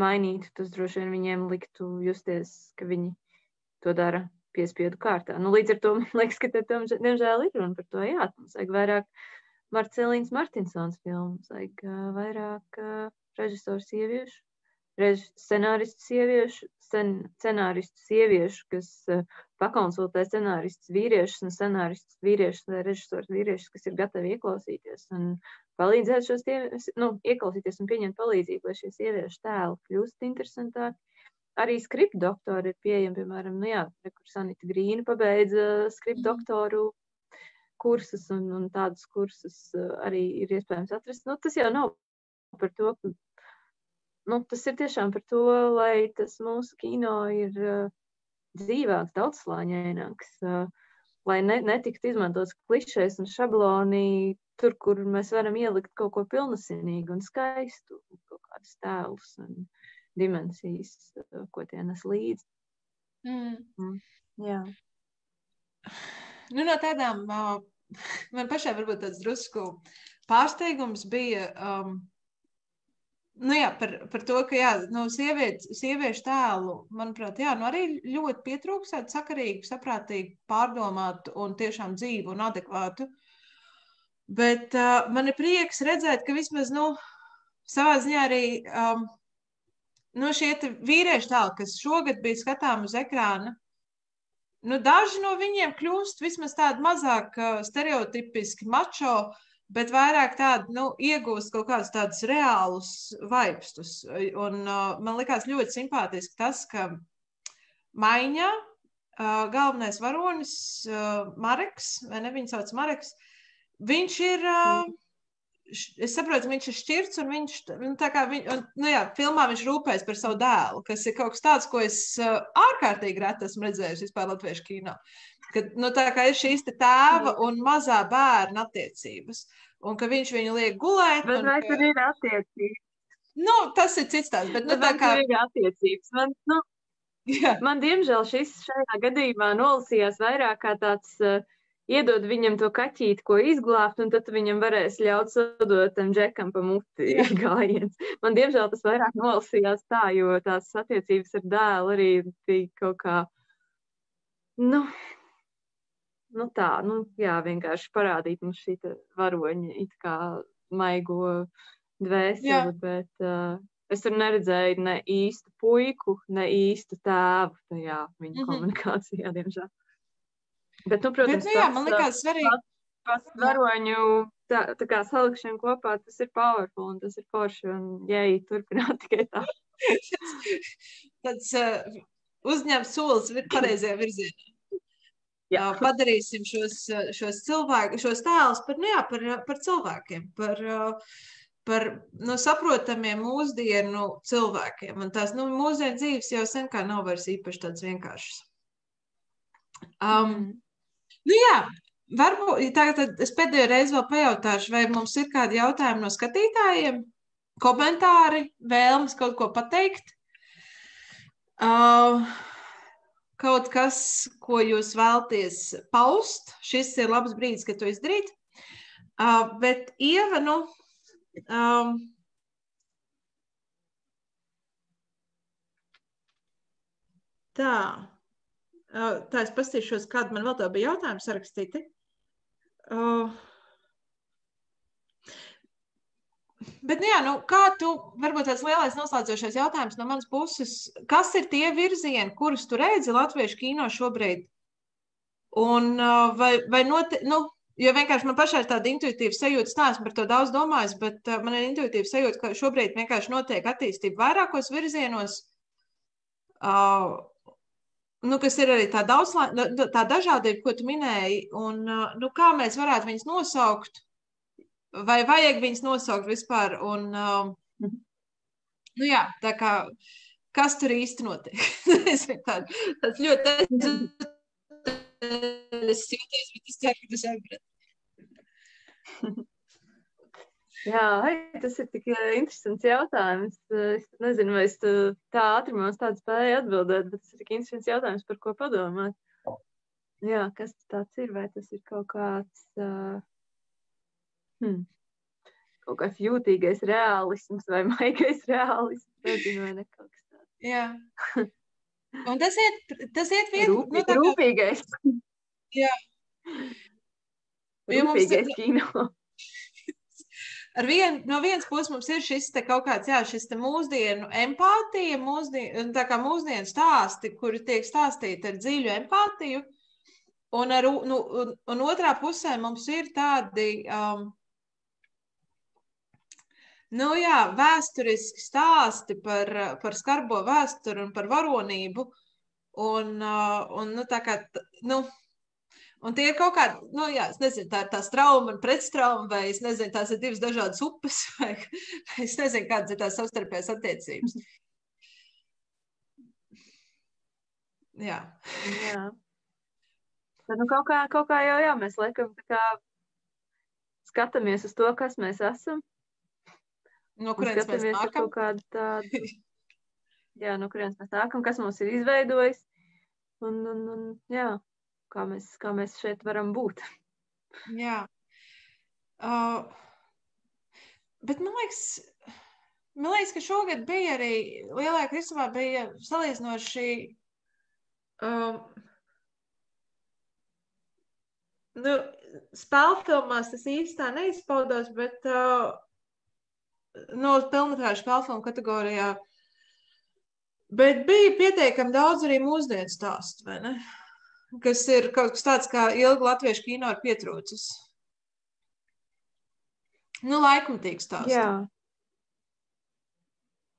mainītu, tas droši vien viņiem liktu justies, ka viņi to dara piespiedu kārtā. Nu, līdz ar to, man liekas, ka te diemžēl ir runa par to, jā, mums vajag vairāk Marcelīnas Martinsons filmas, vajag vairāk režisoru sieviešu, scenāristu sieviešu, kas pakonsultē scenāristus vīriešus un scenāristus vīriešus vai režisorus vīriešus, kas ir gatavi ieklausīties un palīdzēt šos ieklausīties un pieņemt palīdzību, lai šie sieviešu tēli kļūst interesantāki. Arī skriptu doktori ir pieejami, piemēram, nu jā, kur Sanita Grīna pabeidza skriptu doktoru kursus un tādus kursus arī ir iespējams atrast. Nu, tas jau nav par to, ka, nu, tas ir tiešām par to, lai tas mūsu kino ir dzīvāks, daudzslāņaināks, lai netiktu izmantots klišejs un šabloni tur, kur mēs varam ielikt kaut ko pilnasinīgu un skaistu, kaut kādus tēlus un dimensijas, ko tie nes līdzi. Jā. Nu, no tādām, man pašai varbūt tāds drusku pārsteigums bija Nu jā, par to, ka jā, nu, sieviešu tēlu, manuprāt, jā, nu arī ļoti pietrūks tādu sakarīgu, saprātīgu, pārdomātu un tiešām dzīvu un adekvātu. Bet man ir prieks redzēt, ka vismaz, nu, savā ziņā arī nu, šie vīriešu tēli, kas šogad bija skatām uz ekrāna, nu, daži no viņiem kļūst vismaz tādi mazāk stereotipiski mačo, bet vairāk tādu, nu, iegūst kaut kādus tādus reālus vaipstus. Un man likās ļoti simpātiski tas, ka Maiņā galvenais varonis Mareks, vai ne, viņu sauc Mareks, viņš ir, es saprotu, viņš ir šķirts, un viņš, nu, tā kā, nu jā, filmā viņš rūpēs par savu dēlu, kas ir kaut kas tāds, ko es ārkārtīgi reti esmu redzējusi vispār latviešu kino. Kad, nu, tā kā ir šīs te tēva un mazā bērna attiecības, un ka viņš viņu liek gulēt. Bet vai tur ir attiecības? Nu, tas ir cits tās, bet, nu, tā kā... Tur ir attiecības. Man, diemžēl, šajā gadījumā nolasījās vairāk kā tāds iedod viņam to kaķīti, ko izglābt, un tad viņam varēs ļaut sadot tam džekam pa muti gājiens. Man, diemžēl, tas vairāk nolasījās tā, jo tās attiecības ar dēlu arī bija kaut kā, nu tā, nu jā, vienkārši parādīt mums šī varoņa it kā maigo dvēseli, bet es tur neredzēju ne īstu puiku, ne īstu tēvu tajā viņa komunikācijā, diemžēl. Bet, nu, protams, bet, nu jā, man likās svarīgi. Pats varoņu tā kā salikšana kopā, tas ir powerful un tas ir forši un jēji turpināt tikai tā. Tāds uzņemts solis pareizajā virzienā. Padarīsim šos tēlus par cilvēkiem, par nu, saprotamiem mūsdienu cilvēkiem. Un tās nu, mūsdienu dzīves jau sen kā nav vairs īpaši tāds vienkāršs. Nu jā, varbūt tagad es pēdējo reizi vēl pajautāšu, vai mums ir kādi jautājumi no skatītājiem, komentāri, vēlmes kaut ko pateikt. Kaut kas, ko jūs vēlties paust, šis ir labs brīdis, kad to izdarīt. Bet, Ieva, nu, tā es pastīšos, kāda man vēl tā bija jautājumi sarakstīti. Bet, nu jā, nu, kā tu, varbūt tāds lielais noslēdzošais jautājums no manas puses, kas ir tie virzieni, kurus tu redzi latviešu kino šobrīd? Un jo vienkārši man pašai ir tāda intuitīva sajūta, es neesmu par to daudz domājis, bet man ir intuitīva sajūta, ka šobrīd vienkārši notiek attīstība vairākos virzienos, nu, kas ir arī tā dažādība, ko tu minēji, un nu, kā mēs varētu viņus nosaukt, vai vajag viņus nosaukt vispār, un, nu jā, tā kā, kas tur īsti notiek? Tas ļoti es jūtos, bet es ceru, ka tu saprati. Jā, tas ir tik interesants jautājums. Es nezinu, vai es tā ātrumā tādu spēju atbildēt, bet tas ir tik interesants jautājums, par ko padomāt. Jā, kas tāds ir, vai tas ir kaut kāds... kaut kāds jūtīgais reālisms vai maigais reālisms, nezinu, vai ne kaut kas tāds. Jā. Un tas iet Rūpīgais. Jā. Rūpīgais kino. No vienas puses mums ir šis te kaut kāds, jā, šis te mūsdienu empātija, tā kā mūsdienu stāsti, kuri tiek stāstīti ar dziļu empātiju, un otrā pusē mums ir tādi... Nu jā, vēsturiski stāsti par skarbo vēsturi un par varonību, un nu tā kā, nu, un tie ir kaut kādi, nu jā, es nezinu, tā ir tās trauma un pretstrauma, vai es nezinu, tās ir divas dažādas upes, vai es nezinu, kādas ir tās savstarpējās attiecības. Jā. Jā. Tad nu kaut kā jau, jā, mēs laikam tā kā skatāmies uz to, kas mēs esam. No kurienes mēs nākam? Tādu, jā, no kurienes mēs nākam, kas mums ir izveidojis un jā, kā mēs šeit varam būt. Jā. Bet man liekas, man liekas, ka šogad bija arī lielāka kristumā bija salīdzinoši nu, spēlfilmās tas īstā neizpaudās, bet no pilnmetrāžu spēlfilmu kategorijā. Bet bija pietiekami daudz arī mūsdienu stāstu, vai ne? Kas ir kaut kas tāds, kā ilgi latviešu kino ir pietrūcis. Nu, laikmatīgs stāsts.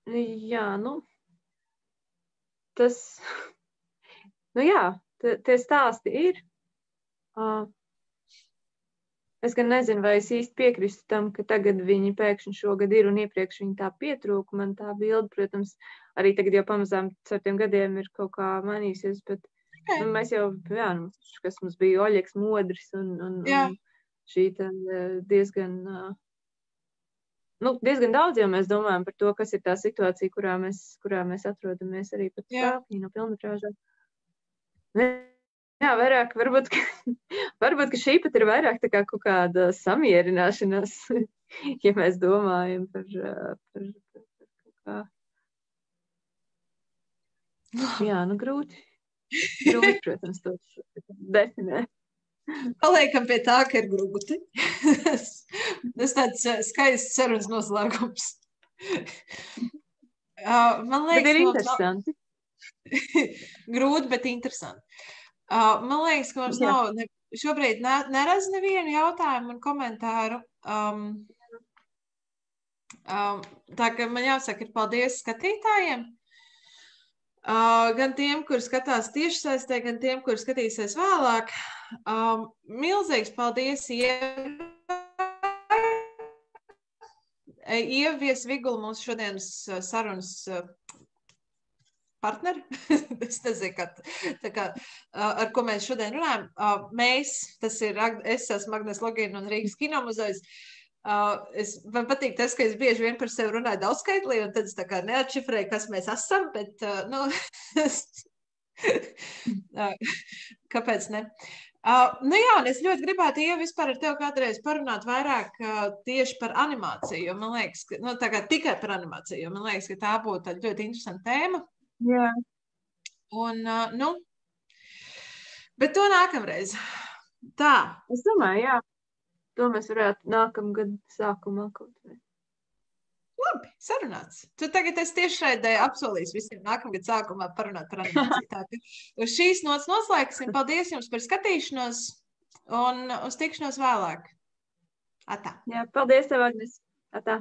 Jā, nu, tas, nu jā, tie stāsti ir. Es gan nezinu, vai es īsti piekrīstu tam, ka tagad viņi pēkšņi šogad ir un iepriekš viņi tā pietrūka. Man tā bilde, protams, arī tagad jau pamazām ar tiem gadiem ir kaut kā mainījusies, bet nu, mēs jau, jā, nu, kas mums bija Oļeks Modris un šī diezgan... Nu, diezgan daudz jau mēs domājam par to, kas ir tā situācija, kurā mēs atrodamies arī pat no filmmetrāžā. Jā, vairāk, varbūt, ka šī pat ir vairāk tā kā kaut kāda samierināšanās, ja mēs domājam par kaut kā. Jā, nu grūti, protams, to definēt. Paliekam pie tā, ka ir grūti. Tas tāds skaists sarunas noslēgums. Man liekas, bet ir interesanti. Grūti, bet interesanti. Man liekas, ka mums nav šobrīd neredz nevienu jautājumu un komentāru. Tā ka man jāsaka ir paldies skatītājiem. Gan tiem, kuri skatās tiešsaistē, gan tiem, kuri skatīsies vēlāk. Milzīgs paldies Ievies Vigula, mūsu šodienas sarunas partneri. Es nezinu, ar ko mēs šodien runājam. Es esmu Agnes Logina un Rīgas kinomuzejs. Man patīk tas, ka es bieži vien par sevi runāju daudzskaitlī, un tad es tā kā neatšifrēju, kas mēs esam, bet, nu, kāpēc ne? Nu jā, un es ļoti gribētu, ja vispār ar tevi kādreiz parunāt vairāk tieši par animāciju, jo man liekas, ka, nu, tā kā tikai par animāciju, jo man liekas, ka tā būtu tāda ļoti interesanta tēma. Jā. Un, nu, bet to nākamreiz. Tā. Es domāju, jā. To mēs varētu nākamgad sākumā kaut vai. Labi, sarunāts. Tu tagad es tiešraidē apsolīšu visiem nākamgad sākumā parunāt par animāciju. Tā, uz šīs nots noslēgsim. Paldies jums par skatīšanos un uz tikšanos vēlāk. Atā. Jā, paldies tev, Agnes. Atā.